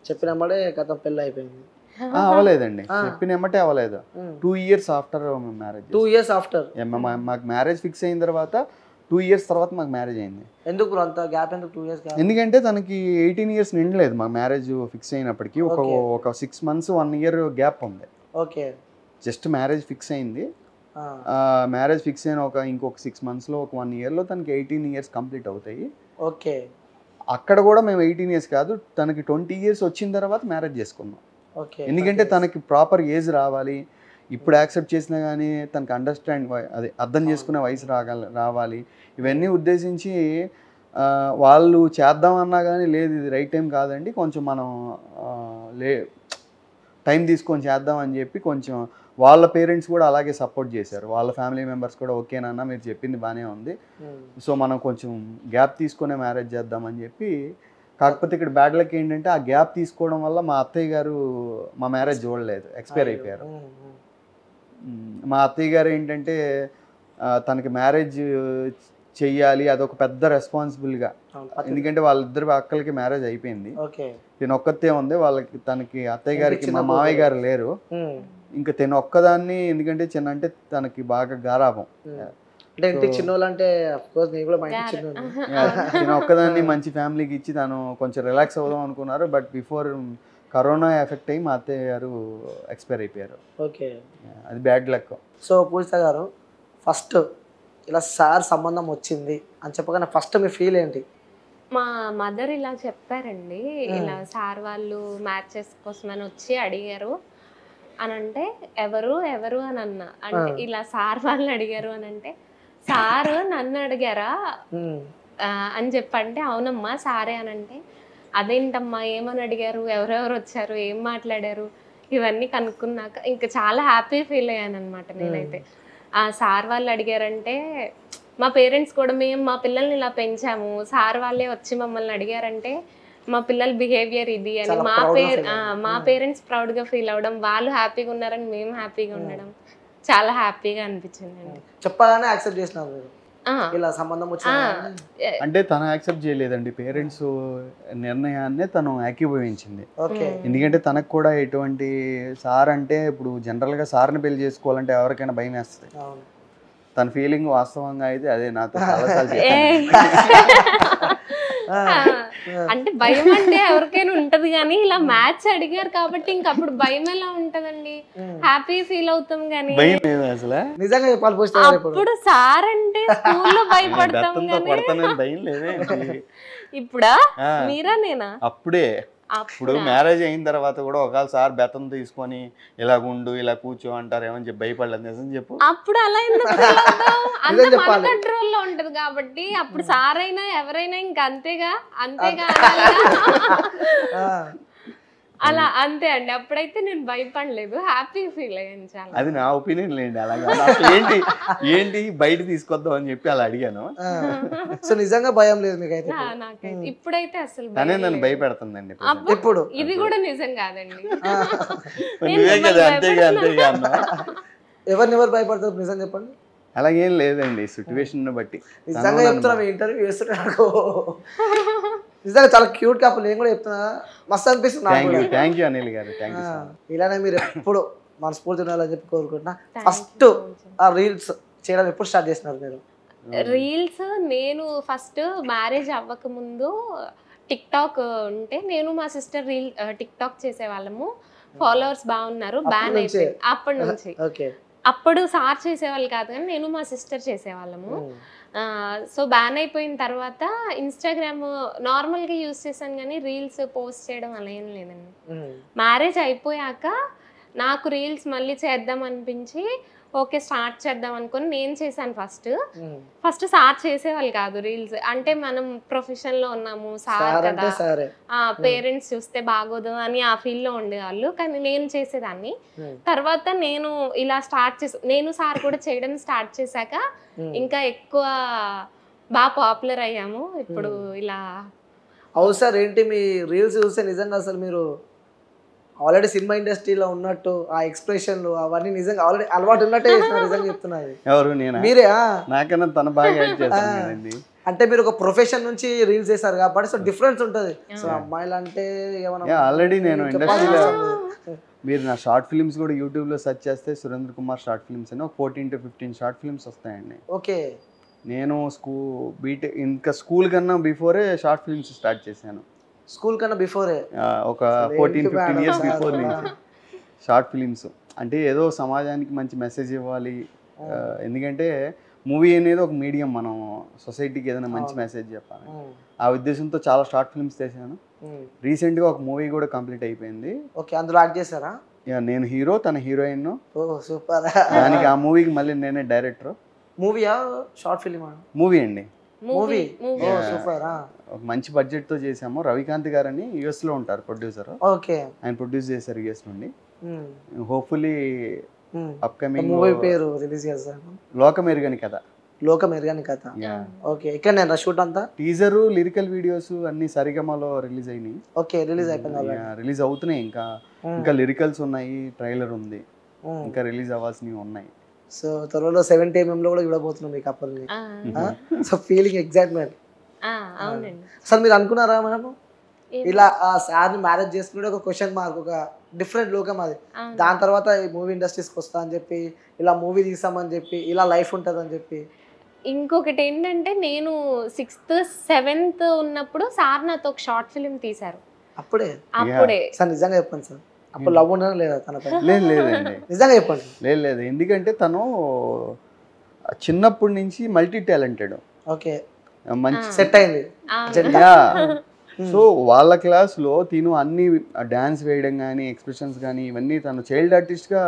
Speaker 2: చెప్పినమ్మడే కథ పెళ్ళి అయిపోయింది?
Speaker 5: అవ్వలేదండి, చెప్పిన ఎమ్మటే అవ్వలేదు. 2 years after marriage.
Speaker 2: 2 years after
Speaker 5: మాకు మ్యారేజ్ ఫిక్స్ అయిన తర్వాత 2 years తర్వాత మాకు మ్యారేజ్ అయింది.
Speaker 2: ఎందుకు అంత గ్యాప్? ఎందుకు 2 years?
Speaker 5: ఎందుకంటే తనకి 18 years నిండలేదు మా మ్యారేజ్ ఫిక్స్ అయినప్పటికీ. ఒక 6 months 1 year గ్యాప్ ఉంది.
Speaker 2: ఓకే,
Speaker 5: జస్ట్ మ్యారేజ్ ఫిక్స్ అయింది. మ్యారేజ్ ఫిక్స్ అయిన ఇంకొక 6 monthsలో ఒక 1 yearలో తనకి 18 years కంప్లీట్ అవుతాయి.
Speaker 2: ఓకే,
Speaker 5: అక్కడ కూడా మేము 18 years కాదు, తనకి 20 years వచ్చిన తర్వాత మ్యారేజ్ చేసుకున్నాం. ఎందుకంటే తనకి ప్రాపర్ ఏజ్ రావాలి. ఇప్పుడు యాక్సెప్ట్ చేసినా కానీ తనకు అర్థం చేసుకునే వయసు రావాలి. ఇవన్నీ ఉద్దేశించి వాళ్ళు చేద్దామన్నా కానీ లేదు ఇది రైట్ టైం కాదండి, కొంచెం మనం టైం తీసుకొని చేద్దామని చెప్పి కొంచెం వాళ్ళ పేరెంట్స్ కూడా అలాగే సపోర్ట్ చేశారు. వాళ్ళ ఫ్యామిలీ మెంబర్స్ కూడా ఓకేనన్నా మీరు చెప్పింది బాగానే ఉంది, సో మనం కొంచెం గ్యాప్ తీసుకునే మ్యారేజ్ చేద్దామని చెప్పి. కాకపోతే ఇక్కడ బ్యాడ్ లక్ ఏంటంటే ఆ గ్యాప్ తీసుకోవడం వల్ల మా అత్తయ్య గారు మా మ్యారేజ్ చూడలేదు, ఎక్స్పైర్ అయిపోయారు. మా అత్తయ్య గారు ఏంటంటే తనకి మ్యారేజ్ చెయ్యాలి, అదొక పెద్ద రెస్పాన్సిబుల్గా. ఎందుకంటే వాళ్ళిద్దరు అక్కలకి మ్యారేజ్ అయిపోయింది, తిన ఒక్కతే ఉంది. తనకి అత్తయ్య గారికి మా మావయ్య గారు లేరు, ఇంకా తిన ఒక్కదాన్ని. ఎందుకంటే చిన్న అంటే తనకి బాగా గారాభం. నేను ఒక్కదాన్ని మంచి ఫ్యామిలీకి ఇచ్చి తను కొంచెం రిలాక్స్ అవుదాం అనుకున్నారు. బట్ బిఫోర్ కరోనా ఎఫెక్ట్ అయ్యి మా అత్తయ్య గారు ఎక్స్పైర్ అయిపోయారు.
Speaker 2: ఓకే.
Speaker 5: అది బ్యాడ్ లక్.
Speaker 2: సో పూజిత గారు ఫస్ట్ ఇలా సార్ సంబంధం వచ్చింది అని చెప్పగానే ఫస్ట్ మీ ఫీల్ ఏంటి?
Speaker 4: మా మదర్ ఇలా చెప్పారండి, ఇలా సార్ వాళ్ళు మ్యాచెస్ కోసమని వచ్చి అడిగారు అని అంటే ఎవరు ఎవరు అని అన్నా. అంటే ఇలా సార్ వాళ్ళని అడిగారు అని అంటే సార్ నన్ను అడిగారా అని చెప్పంటే అవునమ్మా సారే అని అంటే అదేంటమ్మా ఏమని అడిగారు, ఎవరెవరు వచ్చారు, ఏం మాట్లాడారు, ఇవన్నీ కనుక్కున్నాక ఇంకా చాలా హ్యాపీ ఫీల్ అయ్యాను అనమాట నేనైతే. ఆ సార్ వాళ్ళు అడిగారంటే మా పేరెంట్స్ కూడా మేము మా పిల్లల్ని ఇలా పెంచాము, సార్ వాళ్ళే వచ్చి మమ్మల్ని అడిగారంటే మా పిల్లల బిహేవియర్ ఇది అని మా పేరెంట్స్ ప్రౌడ్గా ఫీల్ అవ్వడం, వాళ్ళు హ్యాపీగా ఉన్నారని మేము హ్యాపీగా ఉండడం చాలా హ్యాపీగా అనిపించింది అండి.
Speaker 2: చెప్పాలని యాక్సెప్ట్ చేసినారు మీరు ఇలా సంబంధం వచ్చింది
Speaker 5: అంటే తను యాక్సెప్ట్ చేయలేదండి, పేరెంట్స్ నిర్ణయాన్ని తను ఏకీభవించింది. ఎందుకంటే తనకు కూడా ఎటువంటి సార్ అంటే ఇప్పుడు జనరల్గా సార్ని పెళ్లి చేసుకోవాలంటే ఎవరికైనా భయం వేస్తుంది. తన ఫీలింగ్ వాస్తవంగా అయితే అదే నాతో చాలాసార్లు
Speaker 4: అంటే భయం అంటే ఎవరికైనా ఉంటది కానీ ఇలా మ్యాచ్ అడిగారు కాబట్టి ఇంకప్పుడు భయం ఎలా ఉంటదండి, హ్యాపీ ఫీల్ అవుతాం కానీ
Speaker 2: నిజంగా
Speaker 4: అప్పుడు సార్ అంటే స్కూల్లో భయపడతాం కానీ ఇప్పుడా మీరా నేనా
Speaker 5: అప్పుడే ఇప్పుడు మ్యారేజ్ అయిన తర్వాత కూడా ఒకవేళ సార్ బెత్తం తీసుకొని ఇలా గుండు ఇలా కూర్చో అంటారు ఏమని చెప్పి భయపడలేదు నిజం చెప్పు.
Speaker 4: అప్పుడు అలా మన కంట్రోల్లో ఉంటది కాబట్టి అప్పుడు సార్ అయినా ఎవరైనా ఇంకా అంతేగా అంతేగా అలా అంతే అండి. అప్పుడైతే నేను భయపడలేదు, హ్యాపీ ఫీల్ అయ్యాను చాలా.
Speaker 5: అది నా ఒపీనియన్ లేండి. అలాగే ఏంటి ఏంటి బయట తీసుకొద్దాం అని చెప్పి అలా అడిగాను.
Speaker 2: సో నిజంగా భయం లేదు మీకైతే?
Speaker 4: నాకైతే ఇప్పుడైతే అసలు
Speaker 5: తనే నన్ను భయపెడుతుందండి.
Speaker 2: ఇప్పుడు
Speaker 4: ఇది కూడా నిజం కాదండి.
Speaker 5: అంతేగా అంతేగా అన్నా.
Speaker 2: ఎవరు భయపడతారు నిజం చెప్పండి?
Speaker 5: అలాగేం లేదండి, సిచ్యువేషన్ బట్టి.
Speaker 2: నిజంగా చెప్తున్నా, ఇంటర్వ్యూ చేస్తున్నాడు నిజంగా చాలా క్యూట్ కపుల్. నేను కూడా చెప్తున్నా, మస్తు అనిపిస్తుంది.
Speaker 5: థ్యాంక్ యూ అనిల్ గారు.
Speaker 2: ఇలానే మీరు ఎప్పుడు మనస్ఫూర్తి ఉండాలని చెప్పి కోరుకుంటున్నా. ఫస్ట్ ఆ రీల్స్ చేయడం ఎప్పుడు స్టార్ట్ చేసినారు మీరు?
Speaker 4: రీల్స్ నేను ఫస్ట్ మ్యారేజ్ అవ్వక ముందు టిక్ టాక్ ఉంటే నేను మా సిస్టర్ టిక్ టాక్ చేసేవాళ్ళము. ఫాలోవర్స్ బాగున్నారు, బ్యాన్ అయిపోయింది అప్పటి నుంచి. అప్పుడు సార్ చేసేవాళ్ళు కాదు కానీ నేను మా సిస్టర్ చేసేవాళ్ళము. సో బ్యాన్ అయిపోయిన తర్వాత ఇన్స్టాగ్రామ్ నార్మల్గా యూజ్ చేశాను కానీ రీల్స్ పోస్ట్ చేయడం అలా ఏం లేదండి. మ్యారేజ్ అయిపోయాక నాకు రీల్స్ మళ్ళీ చేద్దాం అనిపించి ఓకే స్టార్ట్ చేద్దాం అనుకుని నేను చేశాను. ఫస్ట్ సార్ చేసేవాళ్ళు కాదు రీల్స్. అంటే మనం ప్రొఫెషన్ లో ఉన్నాము, సార్ కదా, పేరెంట్స్ చూస్తే బాగోదు అని ఆ ఫీల్ లో ఉండేవాళ్ళు. కానీ నేను చేసేదాన్ని. తర్వాత నేను ఇలా నేను సార్ కూడా చేయడం స్టార్ట్ చేశాక ఇంకా ఎక్కువ బాగా పాపులర్ అయ్యాము. ఇప్పుడు ఇలా
Speaker 2: అవును సార్. ఏంటి మీ రీల్స్ చూస్తే నిజంగా అసలు మీరు ఆల్రెడీ సినిమా ఇండస్ట్రీలో ఉన్నట్టు ఆ ఎక్స్ప్రెషన్లు అవన్నీ నిజంగా ఆల్రెడీ అలవాటు ఉన్నట్టే నిజంగా చెప్తున్నది.
Speaker 5: ఎవరు నేనా?
Speaker 2: మీరే.
Speaker 5: నాకన్నా తన బాగా
Speaker 2: అంటే మీరు ఒక ప్రొఫెషన్ నుంచి రీల్స్ చేశారు కాబట్టి సో డిఫరెన్స్ ఉంటుంది. సో అమ్మాయిలు అంటే
Speaker 5: ఆల్రెడీ నేను ఇండస్ట్రీలో మీరు నా షార్ట్ ఫిల్మ్స్ కూడా యూట్యూబ్లో సెర్చ్ చేస్తే సురేంద్ర కుమార్ షార్ట్ ఫిల్మ్స్ అని 14 to 15 షార్ట్ ఫిల్మ్స్ వస్తాయండి.
Speaker 2: ఓకే.
Speaker 5: నేను బీటెక్ ఇంకా స్కూల్ కన్నా బిఫోరే షార్ట్ ఫిల్మ్స్ స్టార్ట్ చేశాను.
Speaker 2: స్కూల్ కన్నా బిఫోరే
Speaker 5: ఒక 14-15 ఇయర్స్ బిఫోర్ నుంచి షార్ట్ ఫిలిమ్స్. అంటే ఏదో సమాజానికి మంచి మెసేజ్ ఇవ్వాలి. ఎందుకంటే మూవీ అనేది ఒక మీడియం, మనం సొసైటీకి ఏదైనా మంచి మెసేజ్ చెప్పాలి. ఆ ఉద్దేశంతో చాలా షార్ట్ ఫిల్మ్స్ చేశాను. రీసెంట్గా ఒక మూవీ కూడా కంప్లీట్ అయిపోయింది.
Speaker 2: ఓకే, అందులో యాక్ట్ చేశారా?
Speaker 5: నేను హీరో, తన హీరోయిన్.
Speaker 2: సూపర్.
Speaker 5: దానికి ఆ మూవీకి మళ్ళీ నేనే డైరెక్టర్.
Speaker 2: మూవీయా షార్ట్ ఫిల్మ్?
Speaker 5: మూవీ అండి.
Speaker 2: మూవీ. సూపర్.
Speaker 5: ఒక మంచి బడ్జెట్ తో చేసాము. రవికాంత్ గారు అని యుఎస్ లో ఉంటారు ప్రొడ్యూసర్.
Speaker 2: ఓకే.
Speaker 5: ఆయన ప్రొడ్యూస్ చేశారు యుఎస్ నుండి. హోప్ఫుల్లీ అప్కమింగ్
Speaker 2: మూవీ పేరు రిలీజ్ చేస్తాను.
Speaker 5: లోకమెరుగని కథ.
Speaker 2: లోకమెరుగని కథ. ఓకే. ఇక్కడ నేను షూట్ అంతా
Speaker 5: టీజర్, లిరికల్ వీడియోస్ అన్ని సరిగమలో రిలీజ్ అయినాయి.
Speaker 2: ఓకే, రిలీజ్ అయిపోయింది.
Speaker 5: రిలీజ్ అవుతున్నాయి. ఇంకా లిరికల్స్ ఉన్నాయి, ట్రైలర్ ఉంది, ఇంకా రిలీజ్ అవ్వాల్సినవి ఉన్నాయి.
Speaker 2: సో త్వరలో 70mm లో కూడా చూడబోతున్నాం మీ కపుల్ని. So feeling excitement. అసలు మీరు అనుకున్నారా మనము ఇలా సార్ని మ్యారేజ్ చేసుకుంటే ఒక క్వశ్చన్ మార్క్, ఒక డిఫరెంట్ లోకం అది. దాని తర్వాత ఈ మూవీ ఇండస్ట్రీస్కి వస్తా అని చెప్పి, ఇలా మూవీ తీసామని చెప్పి, ఇలా లైఫ్ ఉంటుంది అని చెప్పి.
Speaker 4: ఇంకొకటి ఏంటంటే నేను 6th, 7th ఉన్నప్పుడు సార్ నాతో ఒక షార్ట్ ఫిల్మ్ తీశారు.
Speaker 2: అప్పుడే సార్ నిజంగా చెప్పండి సార్, అప్పుడు లవ్ ఉండడం లేదా తనపై?
Speaker 5: లేదండి,
Speaker 2: నిజంగా చెప్పండి.
Speaker 5: లేదు. ఎందుకంటే తను చిన్నప్పటి నుంచి మల్టీ టాలెంటెడ్.
Speaker 2: ఓకే,
Speaker 5: మంచి
Speaker 2: సెట్ అయింది.
Speaker 5: సో వాళ్ళ క్లాస్లో తిను అన్ని డాన్స్ వేయడం కానీ ఎక్స్ప్రెషన్స్ కానీ ఇవన్నీ తను చైల్డ్ ఆర్టిస్ట్గా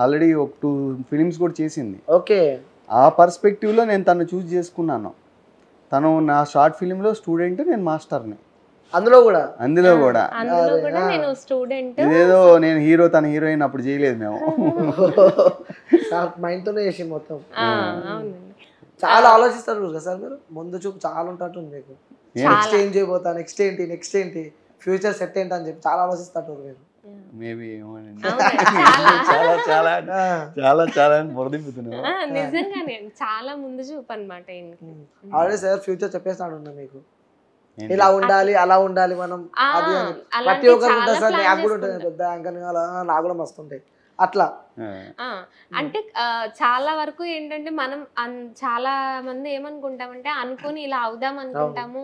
Speaker 5: ఆల్రెడీ ఒక 2 ఫిలిమ్స్ కూడా చేసింది.
Speaker 2: ఓకే,
Speaker 5: ఆ పర్స్పెక్టివ్లో నేను తను చూస్ చేసుకున్నాను. తను నా షార్ట్ ఫిలింలో స్టూడెంట్, నేను మాస్టర్ని.
Speaker 2: అందులో కూడా
Speaker 4: నేను స్టూడెంట్.
Speaker 5: ఇదేదో నేను హీరో తన హీరోయిన్ అప్పుడు చేయలేదు మేము.
Speaker 2: మైండ్తోనే చేసి మొత్తం. చాలా ఆలోచిస్తారు కదా సార్ మీరు, ముందు చూపు చాలా ఉంటట్టుంది మీకు. నెక్స్ట్ ఏం చేయబోతా, నెక్స్ట్ ఏంటి ఫ్యూచర్ సెట్ ఏంటి అని చెప్పి చాలా ఆలోచిస్తారు మీరు.
Speaker 5: మేబీ చాలా బురదిప్పుతున్నావు.
Speaker 4: నిజంగానే చాలా ముందు చూపు అనమాట.
Speaker 2: ఆల్రెడీ సార్ ఫ్యూచర్ చెప్పేస్తాడు మీకు, ఇలా ఉండాలి అలా ఉండాలి మనం, అది ప్రతి ఒక్కరు ఉంటుంది సార్. నాకు కూడా ఉంటుంది, పెద్ద యాంకర్ నాకు కూడా మస్తు ఉంటాయి అట్లా.
Speaker 4: అంటే చాలా వరకు ఏంటంటే మనం చాలా మంది ఏమనుకుంటామంటే అనుకుని ఇలా అవుదాం అనుకుంటాము,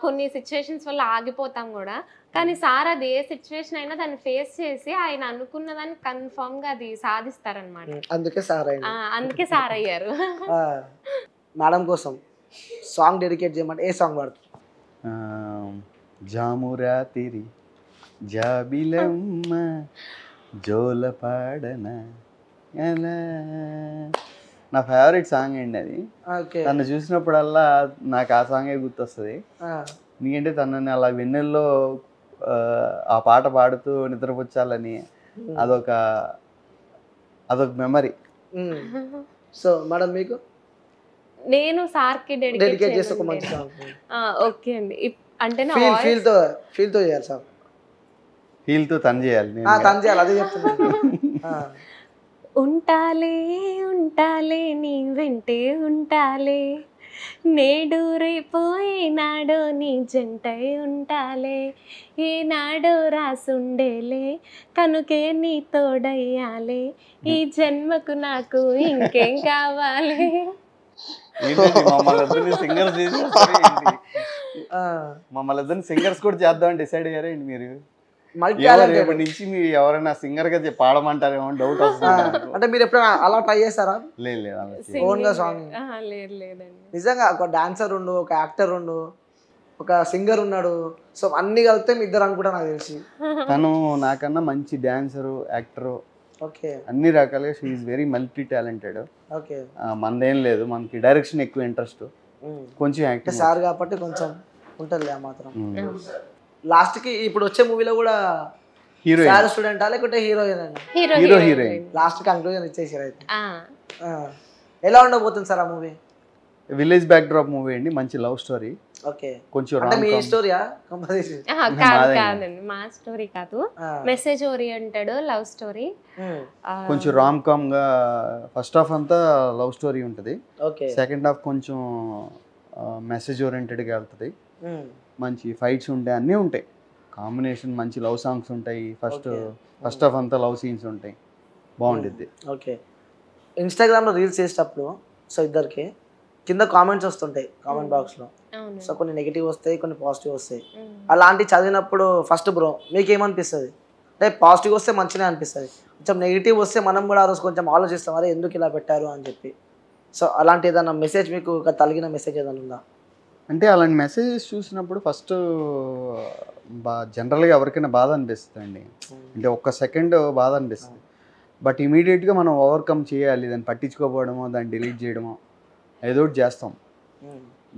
Speaker 4: కొన్ని సిచ్యువేషన్స్ వల్ల ఆగిపోతాం కూడా. కానీ సార్ అది ఏ సిచ్యువేషన్ అయినా దాన్ని ఫేస్ చేసి ఆయన అనుకున్న దాన్ని కన్ఫర్మ్ గా అది సాధిస్తారనమాట.
Speaker 2: అందుకే
Speaker 4: సార్ అయ్యారు.
Speaker 2: మేడం కోసం సాంగ్ డెడికేట్ చేయమంటే ఏ సాంగ్ పాడుతుంది?
Speaker 5: జామురా తిరి జాబిలమ్మ జోల పాడన అలా, నా ఫేవరెట్ సాంగ్ అండి అది. తను చూసినప్పుడల్లా నాకు ఆ సాంగే గుర్తొస్తుంది. ఎందుకంటే తనని అలా వెన్నెల్లో ఆ పాట పాడుతూ నిద్రపుచ్చాలని అదొక మెమరీ.
Speaker 2: సో మేడం మీకు?
Speaker 4: నేను సార్కి డెడికేట్ చేసే ఒక మంచి సాంగ్. ఓకే అండి, అంటే నా వాయిస్
Speaker 2: ఫీల్ తో చేయాలి సార్.
Speaker 5: ఫీల్ తో తను చేయాలి,
Speaker 2: అదే చెప్తున్నాను.
Speaker 4: ఉంటాలే నీ వెంటే ఉంటాలే, నేడు రేపు ఏనాడో నీ జంటై ఉంటాలే, ఏనాడో రాసుండేలే కనుకే నీ తోడయ్యాలే, ఈ జన్మకు నాకు ఇంకేం కావాలి.
Speaker 5: మమ్మల్ని ఇద్దరిని సింగర్స్ కూడా చేద్దామని డిసైడ్ అయ్యారండి మీరు? రేపటి నుంచి మీరు ఎవరైనా సింగర్ గా పాడమంటారేమో డౌట్ వస్తుంది.
Speaker 2: అంటే మీరు ఎప్పుడైనా అలా ట్రై చేస్తారా?
Speaker 5: లేదు,
Speaker 2: ఓన్ గా సాంగ్. నిజంగా ఒక డాన్సర్ ఉండు, ఒక యాక్టర్ ఉండు, ఒక సింగర్ ఉన్నాడు, సో అన్ని కలిపితే మీ ఇద్దరు అనుకుంటా నాకు తెలిసి.
Speaker 5: తను నాకన్నా మంచి డాన్సరు, యాక్టరు,
Speaker 2: ఓకే,
Speaker 5: అన్ని రకాలుగా she is very multi talented.
Speaker 2: Okay,
Speaker 5: మనదేం లేదు, మనకి డైరెక్షన్ ఎక్కువ ఇంట్రెస్ట్, కొంచెం యాక్టింగ్
Speaker 2: సార్ కాబట్టి కొంచెం ఉంటుంది ఆ మాత్రం. లాస్ట్ కి ఇప్పుడు వచ్చే మూవీలో కూడా హీరోయిన్ స్టూడెంటా లేకుంటే హీరోయిన్? లాస్ట్ కంక్లూజన్ ఇచ్చేసారు అయితే. ఎలా ఉండబోతుంది సార్ ఆ movie?
Speaker 5: Village back drop movie అండి, మంచి లవ్ స్టోరీ.
Speaker 2: ఓకే,
Speaker 5: కొంచెం
Speaker 2: అంటే మీ స్టోరీయా?
Speaker 4: కాదండి, మా స్టోరీ కాదు, మెసేజ్ ఓరియంటెడ్ లవ్ స్టోరీ.
Speaker 5: కొంచెం రామ్ కామ్ గా ఫస్ట్ హాఫ్ అంతా లవ్ స్టోరీ ఉంటుంది, సెకండ్ హాఫ్ కొంచెం మెసేజ్ ఓరియంటెడ్ గా వెళ్తుంది. మంచి ఫైట్స్ ఉంటాయి, అన్నీ ఉంటాయి, కాంబినేషన్ మంచి లవ్ సాంగ్స్ ఉంటాయి. ఫస్ట్ హాఫ్ అంతా లవ్ సీన్స్ ఉంటాయి, బాగుంటుంది.
Speaker 2: ఓకే, ఇన్స్టాగ్రామ్లో రీల్స్ చేసేటప్పుడు సో ఇద్దరికి కింద కామెంట్స్ వస్తుంటాయి కామెంట్ బాక్స్లో. సో కొన్ని నెగిటివ్ వస్తాయి, కొన్ని పాజిటివ్ వస్తాయి. అలాంటివి చదివినప్పుడు ఫస్ట్ బ్రో మీకు ఏమనిపిస్తుంది? అంటే పాజిటివ్ వస్తే మంచిగా అనిపిస్తుంది, కొంచెం నెగిటివ్ వస్తే మనం కూడా ఆ రోజు కొంచెం ఆలోచిస్తాం, అరే ఎందుకు ఇలా పెట్టారు అని చెప్పి. సో అలాంటి ఏదైనా మెసేజ్ మీకు తగిలిన మెసేజ్ ఏదైనా ఉందా?
Speaker 5: అంటే అలాంటి మెసేజెస్ చూసినప్పుడు ఫస్ట్ జనరల్గా ఎవరికైనా బాధ అనిపిస్తుంది అండి, అంటే ఒక్క సెకండ్ బాధ అనిపిస్తుంది. బట్ ఇమీడియట్గా మనం ఓవర్కమ్ చేయాలి, దాన్ని పట్టించుకోకపోవడమో దాన్ని డిలీట్ చేయడమో ఏదో ఒకటి చేస్తాం.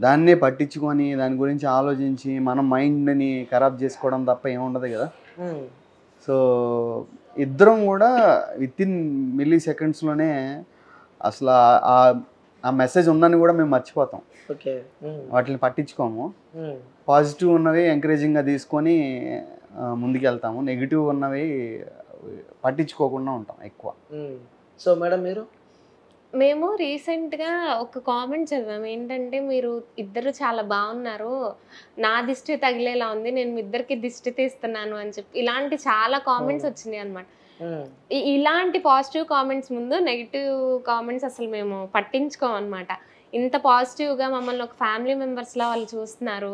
Speaker 5: దాన్నే పట్టించుకొని దాని గురించి ఆలోచించి మనం మైండ్ని ఖరాబ్ చేసుకోవడం తప్ప ఏముండదు కదా. సో ఇద్దరం కూడా వితిన్ మిల్లీ సెకండ్స్లోనే అసలు ఆ మెసేజ్ ఉందని కూడా మేము మర్చిపోతాం, వాటిని పట్టించుకోము. పాజిటివ్ ఉన్నవి ఎంకరేజింగ్గా తీసుకొని ముందుకెళ్తాము, నెగిటివ్ ఉన్నవి పట్టించుకోకుండా ఉంటాం ఎక్కువ.
Speaker 2: సో మేడం
Speaker 4: మేము రీసెంట్గా ఒక కామెంట్ చదివాము, ఏంటంటే మీరు ఇద్దరు చాలా బాగున్నారు, నా దిష్టి తగిలేలా ఉంది, నేను మీ ఇద్దరికి దిష్టి తీస్తున్నాను అని చెప్పి ఇలాంటి చాలా కామెంట్స్ వచ్చినాయి అనమాట. ఇలాంటి పాజిటివ్ కామెంట్స్ ముందు నెగిటివ్ కామెంట్స్ అసలు మేము పట్టించుకోం అనమాట. ఇంత పాజిటివ్గా మమ్మల్ని ఒక ఫ్యామిలీ మెంబర్స్లా వాళ్ళు చూస్తున్నారు,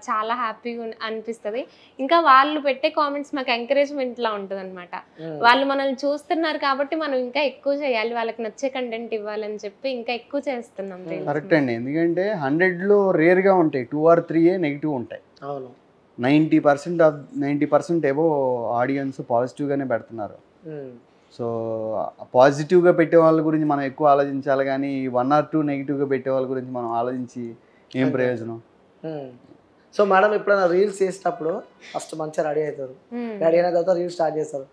Speaker 4: చాలా హ్యాపీగా అనిపిస్తుంది. ఇంకా వాళ్ళు పెట్టే కామెంట్స్ మాకు ఎంకరేజ్మెంట్లా ఉంటుంది అనమాట. వాళ్ళు మనల్ని చూస్తున్నారు కాబట్టి మనం ఇంకా ఎక్కువ చేయాలి, వాళ్ళకి నచ్చే కంటెంట్ ఇవ్వాలని చెప్పి ఇంకా ఎక్కువ చేస్తున్నాం.
Speaker 5: కరెక్ట్ అండి, ఎందుకంటే 100లో రేర్గా ఉంటాయి 2 or 3 నెగిటివ్ ఉంటాయి.
Speaker 2: అవును,
Speaker 5: 90% ఏవో ఆడియన్స్ పాజిటివ్గానే పెడుతున్నారు. సో పాజిటివ్గా పెట్టే వాళ్ళ గురించి మనం ఎక్కువ ఆలోచించాలి, కానీ 1 or 2 నెగిటివ్గా పెట్టే వాళ్ళ గురించి మనం ఆలోచించి ఏం ప్రయోజనం.
Speaker 2: సో మేడం ఎప్పుడైనా రీల్స్ చేసేటప్పుడు ఫస్ట్ మంచిగా రెడీ అవుతారు, రెడీ అయిన తర్వాత రీల్స్ స్టార్ట్ చేస్తారు.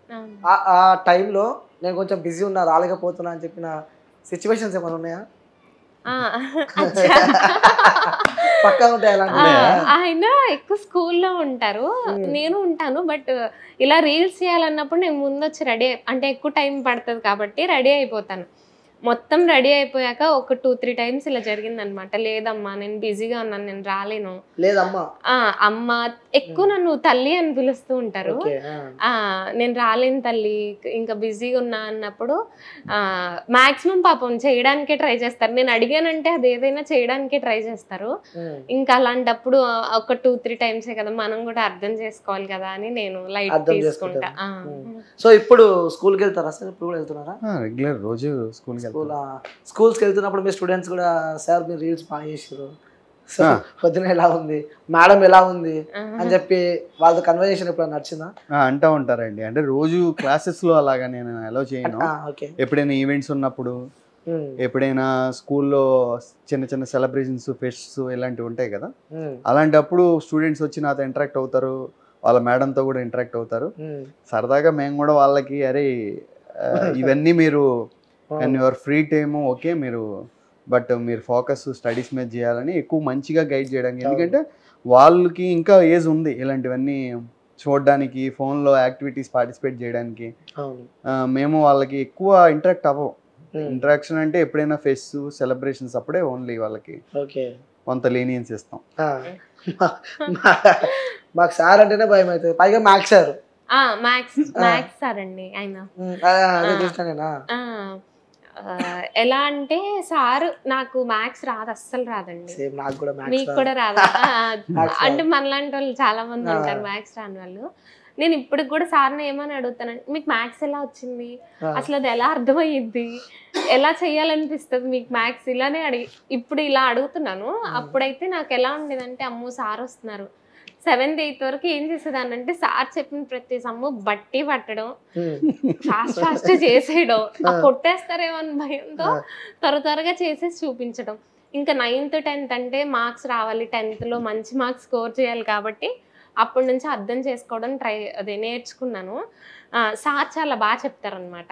Speaker 2: ఆ టైంలో నేను కొంచెం బిజీ ఉన్నా రాలేకపోతున్నా అని చెప్పిన సిచ్యువేషన్స్ ఏమైనా ఉన్నాయా? పక్కా ఉంటాయి అలాంటి.
Speaker 4: ఆయన ఎక్కువ స్కూల్లో ఉంటారు, నేను ఉంటాను. బట్ ఇలా రీల్స్ చేయాలన్నప్పుడు నేను ముందు వచ్చి రెడీ, అంటే ఎక్కువ టైం పడుతుంది కాబట్టి రెడీ అయిపోతాను. మొత్తం రెడీ అయిపోయాక ఒక 2-3 టైమ్స్ ఇలా జరిగింది అనమాట. లేదమ్మా నేను బిజీగా ఉన్నాను, నేను రాలేను.
Speaker 2: లేదమ్మా
Speaker 4: అమ్మ ఎక్కువ నన్ను తల్లి అని పిలుస్తూ ఉంటారు. నేను రాలేను తల్లి, ఇంకా బిజీగా ఉన్నా అన్నప్పుడు మాక్సిమం పాపం చేయడానికే ట్రై చేస్తారు. నేను అడిగానంటే అది ఏదైనా చేయడానికే ట్రై చేస్తారు. ఇంకా అలాంటప్పుడు ఒక 2-3 టైమ్సే కదా, మనం కూడా అర్థం చేసుకోవాలి కదా అని నేను లైట్ తీసుకుంటా.
Speaker 2: సో ఇప్పుడు స్కూల్కి వెళ్తారా సార్? ఇప్పుడు కూడా వెళ్తున్నారా?
Speaker 5: రెగ్యులర్ రోజు
Speaker 2: స్కూల్స్కి వెళ్తున్నప్పుడు మీ స్టూడెంట్స్ కూడా సార్ మీరు రీల్స్ బాగా చేసారు, సో పొద్దున ఎలా ఉంది మేడం ఎలా ఉంది అని చెప్పి వాళ్ళతో కన్వర్జేషన్ ఎప్పుడైనా నచ్చిందా?
Speaker 5: అంటూ ఉంటారండి. అంటే రోజు క్లాసెస్లో అలాగా నేను అలౌ చేయను. ఎప్పుడైనా ఈవెంట్స్ ఉన్నప్పుడు, ఎప్పుడైనా స్కూల్లో చిన్న చిన్న సెలబ్రేషన్స్, ఫెస్ట్స్ ఇలాంటివి ఉంటాయి కదా, అలాంటప్పుడు స్టూడెంట్స్ వచ్చి నాతో ఇంటరాక్ట్ అవుతారు, వాళ్ళ మేడంతో కూడా ఇంటరాక్ట్ అవుతారు. సరదాగా మేము కూడా వాళ్ళకి అరే ఇవన్నీ మీరు and your free time okay మీరు, బట్ మీరు ఫోకస్ స్టడీస్ మీద చేయాలని ఎక్కువ మంచిగా గైడ్ చేయడానికి. ఎందుకంటే వాళ్ళకి ఇంకా ఏజ్ ఉంది ఇలాంటివన్నీ చూడడానికి, ఫోన్లో యాక్టివిటీస్ పార్టిసిపేట్ చేయడానికి. మేము వాళ్ళకి ఎక్కువ ఇంటరాక్ట్ అవ్వం. ఇంటరాక్షన్ అంటే ఎప్పుడైనా ఫెస్ట్ సెలబ్రేషన్స్ అప్పుడే ఓన్లీ వాళ్ళకి కొంత లీనియన్స్ ఇస్తాం.
Speaker 2: మాకు సార్ అంటేనే భయం అవుతుంది, పైగా మ్యాథ్స్ సార్.
Speaker 4: మ్యాథ్స్ సార్ అండి ఆయన. ఎలా అంటే సార్ నాకు మ్యాథ్స్ రాదు, అస్సలు రాదండి. మీకు కూడా రాదా? అంటే మనలాంటి వాళ్ళు చాలా మంది ఉంటారు మ్యాథ్స్ రాని వాళ్ళు. నేను ఇప్పటికి కూడా సార్ని ఏమని అడుగుతానంటే మీకు మ్యాథ్స్ ఎలా వచ్చింది, అసలు అది ఎలా అర్థమయ్యిద్ది, ఎలా చెయ్యాలనిపిస్తుంది మీకు మ్యాథ్స్, ఇలానే ఇప్పుడు ఇలా అడుగుతున్నాను. అప్పుడైతే నాకు ఎలా ఉండేదంటే అమ్మో సార్ వస్తున్నారు, 7th 8th వరకు ఏం చేసేదాన్ని అంటే సార్ చెప్పిన ప్రతి సమ్ము బట్టి పట్టడం, ఫాస్ట్ చేసేయడం, కొట్టేస్తారేమో అని భయంతో త్వరగా చేసేసి చూపించడం. ఇంకా 9th 10th అంటే మార్క్స్ రావాలి, 10th లో మంచి మార్క్స్ స్కోర్ చేయాలి కాబట్టి అప్పటి నుంచి అర్థం చేసుకోవడం నేర్చుకున్నాను. సార్ చాలా బాగా చెప్తారు అనమాట,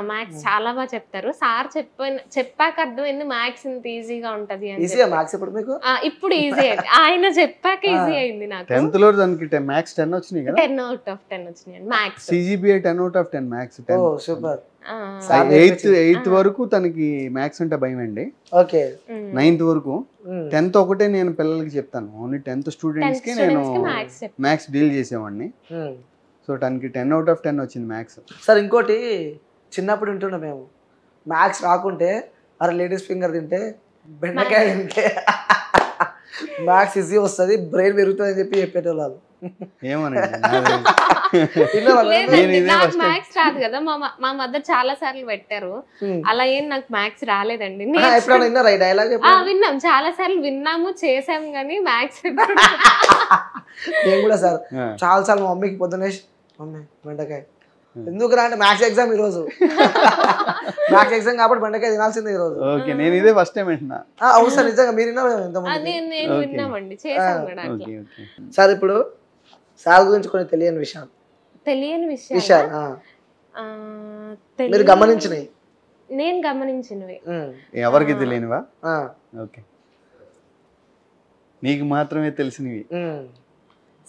Speaker 4: మ్యాథ్స్ చాలా బాగా చెప్తారు. సార్ చెప్పాక అర్థమైంది మ్యాథ్స్ ఇంత ఈజీగా ఉంటది అని. ఇప్పుడు ఈజీ అయింది, ఆయన చెప్పాక ఈజీ అయింది నాకు.
Speaker 5: 10th లో దానికి మ్యాథ్స్ 10 వచ్చినాయి కదా,
Speaker 4: 10 out of 10 వచ్చినాయి maths.
Speaker 5: CGPA 10 out of 10 maths.
Speaker 2: Super.
Speaker 5: 8th వరకు తనకి మ్యాథ్స్ అంటే భయం అండి. 9th వరకు. 10th ఒకటే నేను పిల్లలకి చెప్తాను, ఓన్లీ 10th స్టూడెంట్స్ కి నేను మ్యాథ్స్ డీల్ చేసేవాడిని. సో తనకి 10 out of 10 వచ్చింది మ్యాథ్స్.
Speaker 2: సార్ ఇంకోటి చిన్నప్పుడు వింటున్నాం మేము, మ్యాథ్స్ రాకుంటే అరే లేడీస్ ఫింగర్ తింటే బెండకాయ తింటే మ్యాథ్స్ ఈజీ వస్తుంది, బ్రెయిన్ పెరుగుతుంది అని చెప్పి చెప్పేటోళ్ళు.
Speaker 4: మ్యాథ్స్ రాదు కదా, మా మదర్ చాలా సార్లు పెట్టారు, అలా ఏం నాకు మ్యాథ్స్ రాలేదండి. విన్నాం, చాలా సార్లు విన్నాము, చేసాము, కానీ మ్యాథ్స్
Speaker 2: నేను కూడా సార్ చాలా సార్లు మా మమ్మీకి పొద్దునే మమ్మీ బెండకాయ ఎందుకు రా అంటే మ్యాథ్స్ ఎగ్జామ్ ఈ రోజు, మ్యాథ్స్ ఎగ్జామ్ కాబట్టి బెండకాయ తినాల్సిందే ఈ రోజు.
Speaker 5: నేను ఇదే ఫస్ట్ టైం వింటున్నా.
Speaker 2: అవును సార్, నిజంగా మీరు సార్. ఇప్పుడు సార్ గురించి కొన్ని తెలియని విషయాలు మీరు గమనించినవి,
Speaker 4: నేను గమనించినవి
Speaker 5: ఎవరికి తెలియనివా? ఓకే, నీకు మాత్రమే తెలిసినవి.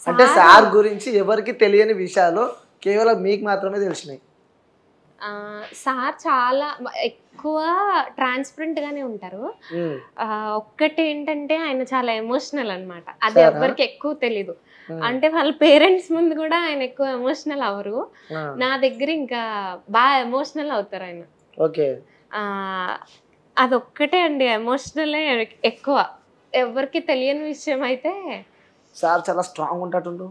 Speaker 2: అంటే సార్ గురించి ఎవరికి తెలియని విషయాలు కేవలం మీకు మాత్రమే తెలిసినాయి.
Speaker 4: సార్ చాలా ఎక్కువ ట్రాన్స్పరెంట్ గానే ఉంటారు. ఒక్కటి ఏంటంటే ఆయన చాలా ఎమోషనల్ అన్నమాట, అది ఎవరికి ఎక్కువ తెలీదు. అంటే వాళ్ళ పేరెంట్స్ ముందు కూడా ఆయన ఎక్కువ ఎమోషనల్ అవరు, నా దగ్గర ఇంకా బాగా ఎమోషనల్ అవుతారు ఆయన. అదొక్కటే అండి, ఎమోషనలే ఎక్కువ. ఎవరికి తెలియని విషయం అయితే
Speaker 2: సార్ చాలా స్ట్రాంగ్ ఉంటాటుండు.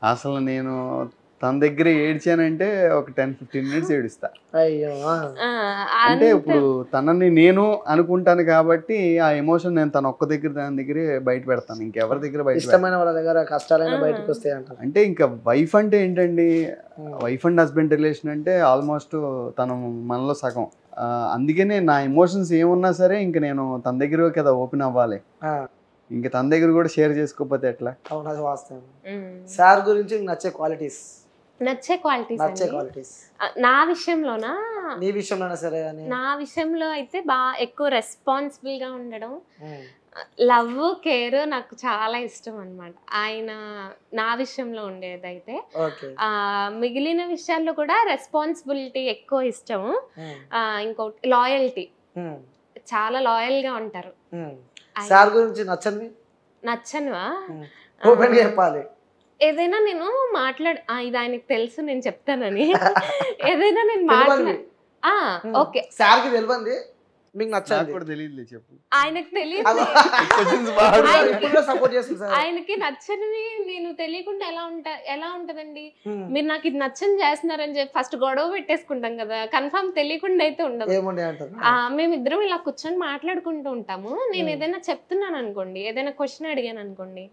Speaker 5: అసలు నేను తన దగ్గర ఏడ్చానంటే ఒక 10-15 మినిట్స్ ఏడుస్తా.
Speaker 2: అయ్యో
Speaker 5: అంటే ఇప్పుడు తనని నేను అనుకుంటాను కాబట్టి ఆ ఎమోషన్ నేను తన ఒక్క దగ్గర దాని దగ్గరే బయట పెడతాను, ఇంకెవరి దగ్గర బయట
Speaker 2: ఇష్టమైన వాళ్ళ దగ్గర కష్టాలైనా బయటకు వస్తాయి అంటారు.
Speaker 5: అంటే ఇంకా వైఫ్ అంటే ఏంటండి, వైఫ్ అండ్ హస్బెండ్ రిలేషన్ అంటే ఆల్మోస్ట్ తను మనలో సగం. అందుకనే నా ఎమోషన్స్ ఏమున్నా సరే ఇంక నేను తన దగ్గర కదా ఓపెన్ అవ్వాలి, ఇంక తన దగ్గర కూడా షేర్ చేసుకోకపోతే ఎట్లా.
Speaker 2: అవును, అది వాస్తవం. సార్ గురించి మీకు నచ్చే క్వాలిటీస్?
Speaker 4: నచ్చే
Speaker 2: క్వాలిటీస్
Speaker 4: నా విషయంలోనా?
Speaker 2: నీ విషయంలోనా సరే అని.
Speaker 4: నా విషయంలో అయితే బాగా ఎక్కువ రెస్పాన్సిబుల్ గా ఉండడం, లవ్ కేర్ నాకు చాలా ఇష్టం అన్నమాట. ఆయన నా విషయంలో ఉండేదైతే. మిగిలిన విషయాల్లో కూడా రెస్పాన్సిబిలిటీ ఎక్కువ ఇష్టము. ఇంకోటి లాయల్టీ, చాలా లాయల్ గా ఉంటారు.
Speaker 2: సార్ గురించి నచ్చనివా ఓపెన్ గా చెప్పాలి.
Speaker 4: ఏదైనా నేను ఇది ఆయనకి తెలుసు నేను చెప్తానని. ఏదైనా నేను ఓకే
Speaker 2: సార్కి తెలియంది మీకు నచ్చదు
Speaker 5: కూడా తెలియదు, చెప్పు.
Speaker 4: ఆయనకు తెలియదు, ఆయనకి నచ్చనివి నేను తెలియకుండా ఎలా ఉంటదండి. మీరు నాకు ఇది నచ్చని చేస్తున్నారని చెప్పి ఫస్ట్ గొడవ పెట్టేసుకుంటాం కదా, కన్ఫర్మ్ తెలియకుండా అయితే ఉండదు. మేమిద్దరం ఇలా కూర్చొని మాట్లాడుకుంటూ ఉంటాము. నేను ఏదైనా చెప్తున్నాను అనుకోండి, ఏదైనా క్వశ్చన్ అడిగాను అనుకోండి,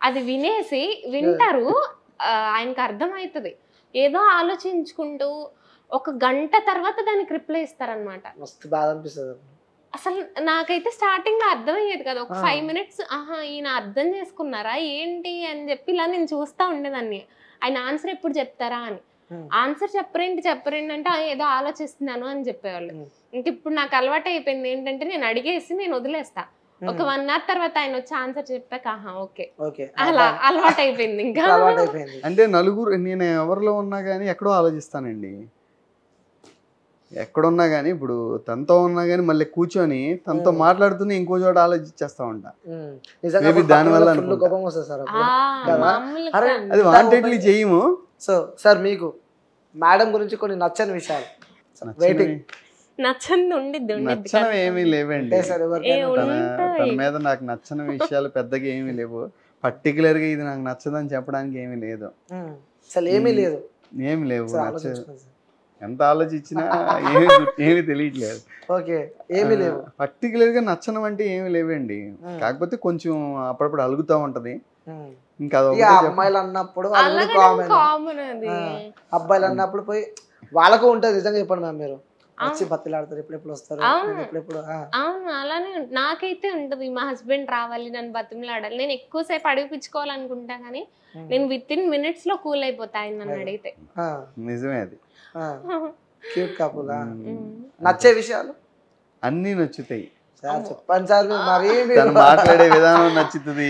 Speaker 4: అది వింటారు, ఆయనకు అర్థం అవుతుంది. ఏదో ఆలోచించుకుంటూ 1 గంట తర్వాత దానికి రిప్లై ఇస్తారనమాట. అసలు నాకైతే స్టార్టింగ్ లో అర్థమయ్యేది కదా, ఒక 5 మినిట్స్ ఈయన అర్థం చేసుకున్నారా ఏంటి అని చెప్పి ఇలా నేను చూస్తా ఉండేదాన్ని. ఆయన ఆన్సర్ ఎప్పుడు చెప్తారా అని. ఆన్సర్ చెప్పరేంటి అంటే ఏదో ఆలోచిస్తున్నాను అని చెప్పేవాళ్ళు. ఇంక ఇప్పుడు నాకు అలవాటు అయిపోయింది ఏంటంటే, నేను అడిగేసి నేను వదిలేస్తా. ఒక 1 అవర్ తర్వాత ఆయన వచ్చి ఆన్సర్ చెప్పాక ఓకే అలా అలవాటు అయిపోయింది. ఇంకా
Speaker 5: అంటే నలుగురు నేను ఎవరిలో ఉన్నా కానీ ఎక్కడో ఆలోచిస్తానండి. ఎక్కడున్నా కానీ ఇప్పుడు తనతో ఉన్నా కానీ మళ్ళీ కూర్చొని తనతో మాట్లాడుతూనే ఇంకో చోట ఆలోచించేస్తా ఉంటా. దానివల్ల అది వాంటెడ్లీ చేయము.
Speaker 2: సో సార్ మీకు మేడం గురించి కొన్ని నచ్చని విషయాలు?
Speaker 5: నచ్చనివి ఏమీ లేవండి. తన మీద నాకు నచ్చని విషయాలు పెద్దగా ఏమీ లేవు. పర్టికులర్ గా ఇది నాకు నచ్చదని చెప్పడానికి ఏమీ లేదు. ఏమి లేవు. ఎంత ఆలోచించినా ఏమి తెలియట్లేదు. పర్టికులర్ గా నచ్చనం అంటే ఏమి లేవండి. కాకపోతే కొంచెం అప్పుడప్పుడు అలుగుతా ఉంటది. ఇంకా
Speaker 2: అమ్మాయిలు అన్నప్పుడు అబ్బాయిలు అన్నప్పుడు పోయి వాళ్ళకు ఉంటది. నిజంగా చెప్పండి మ్యామ్, మీరు వచ్చి బతిలాడతారు, ఎప్పుడెప్పుడు వస్తారు,
Speaker 4: అవును అలానే నాకైతే ఉంటది. మా హస్బెండ్ రావాలి, నన్ను బతిమలాడాలి. నేను ఎక్కువసేపు అడిగిపించుకోవాలనుకుంటా కానీ నేను విత్-ఇన్ మినిట్స్ లో కూల్ అయిపోతా ఆయన నన్ను అడిగితే.
Speaker 5: నిజమే అది.
Speaker 2: Cute couple. నచ్చే విషయాలు
Speaker 5: అన్ని నచ్చుతాయి.
Speaker 2: చెప్పండి సార్.
Speaker 5: తను మాట్లాడే విధానం నచ్చుతుంది,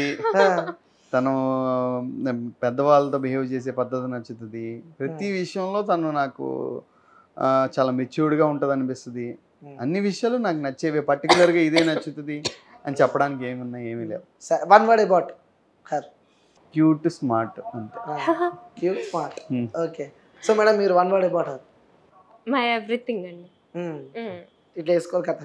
Speaker 5: తను పెద్దవాళ్ళతో బిహేవ్ చేసే పద్ధతి నచ్చుతుంది. ప్రతి విషయంలో తను నాకు చాలా మెచ్యూర్డ్గా ఉంటుంది అనిపిస్తుంది. అన్ని విషయాలు నాకు నచ్చేవి. పర్టికులర్గా ఇదే నచ్చుతుంది అని చెప్పడానికి ఏమీ లేవు.
Speaker 2: One word about her.
Speaker 5: Cute, smart, అంతే.
Speaker 2: Cute, smart. Okay. So madam, మీరు one word about her.
Speaker 4: My everything అండి.
Speaker 2: ఇట్లా వేసుకోవాలి కదా.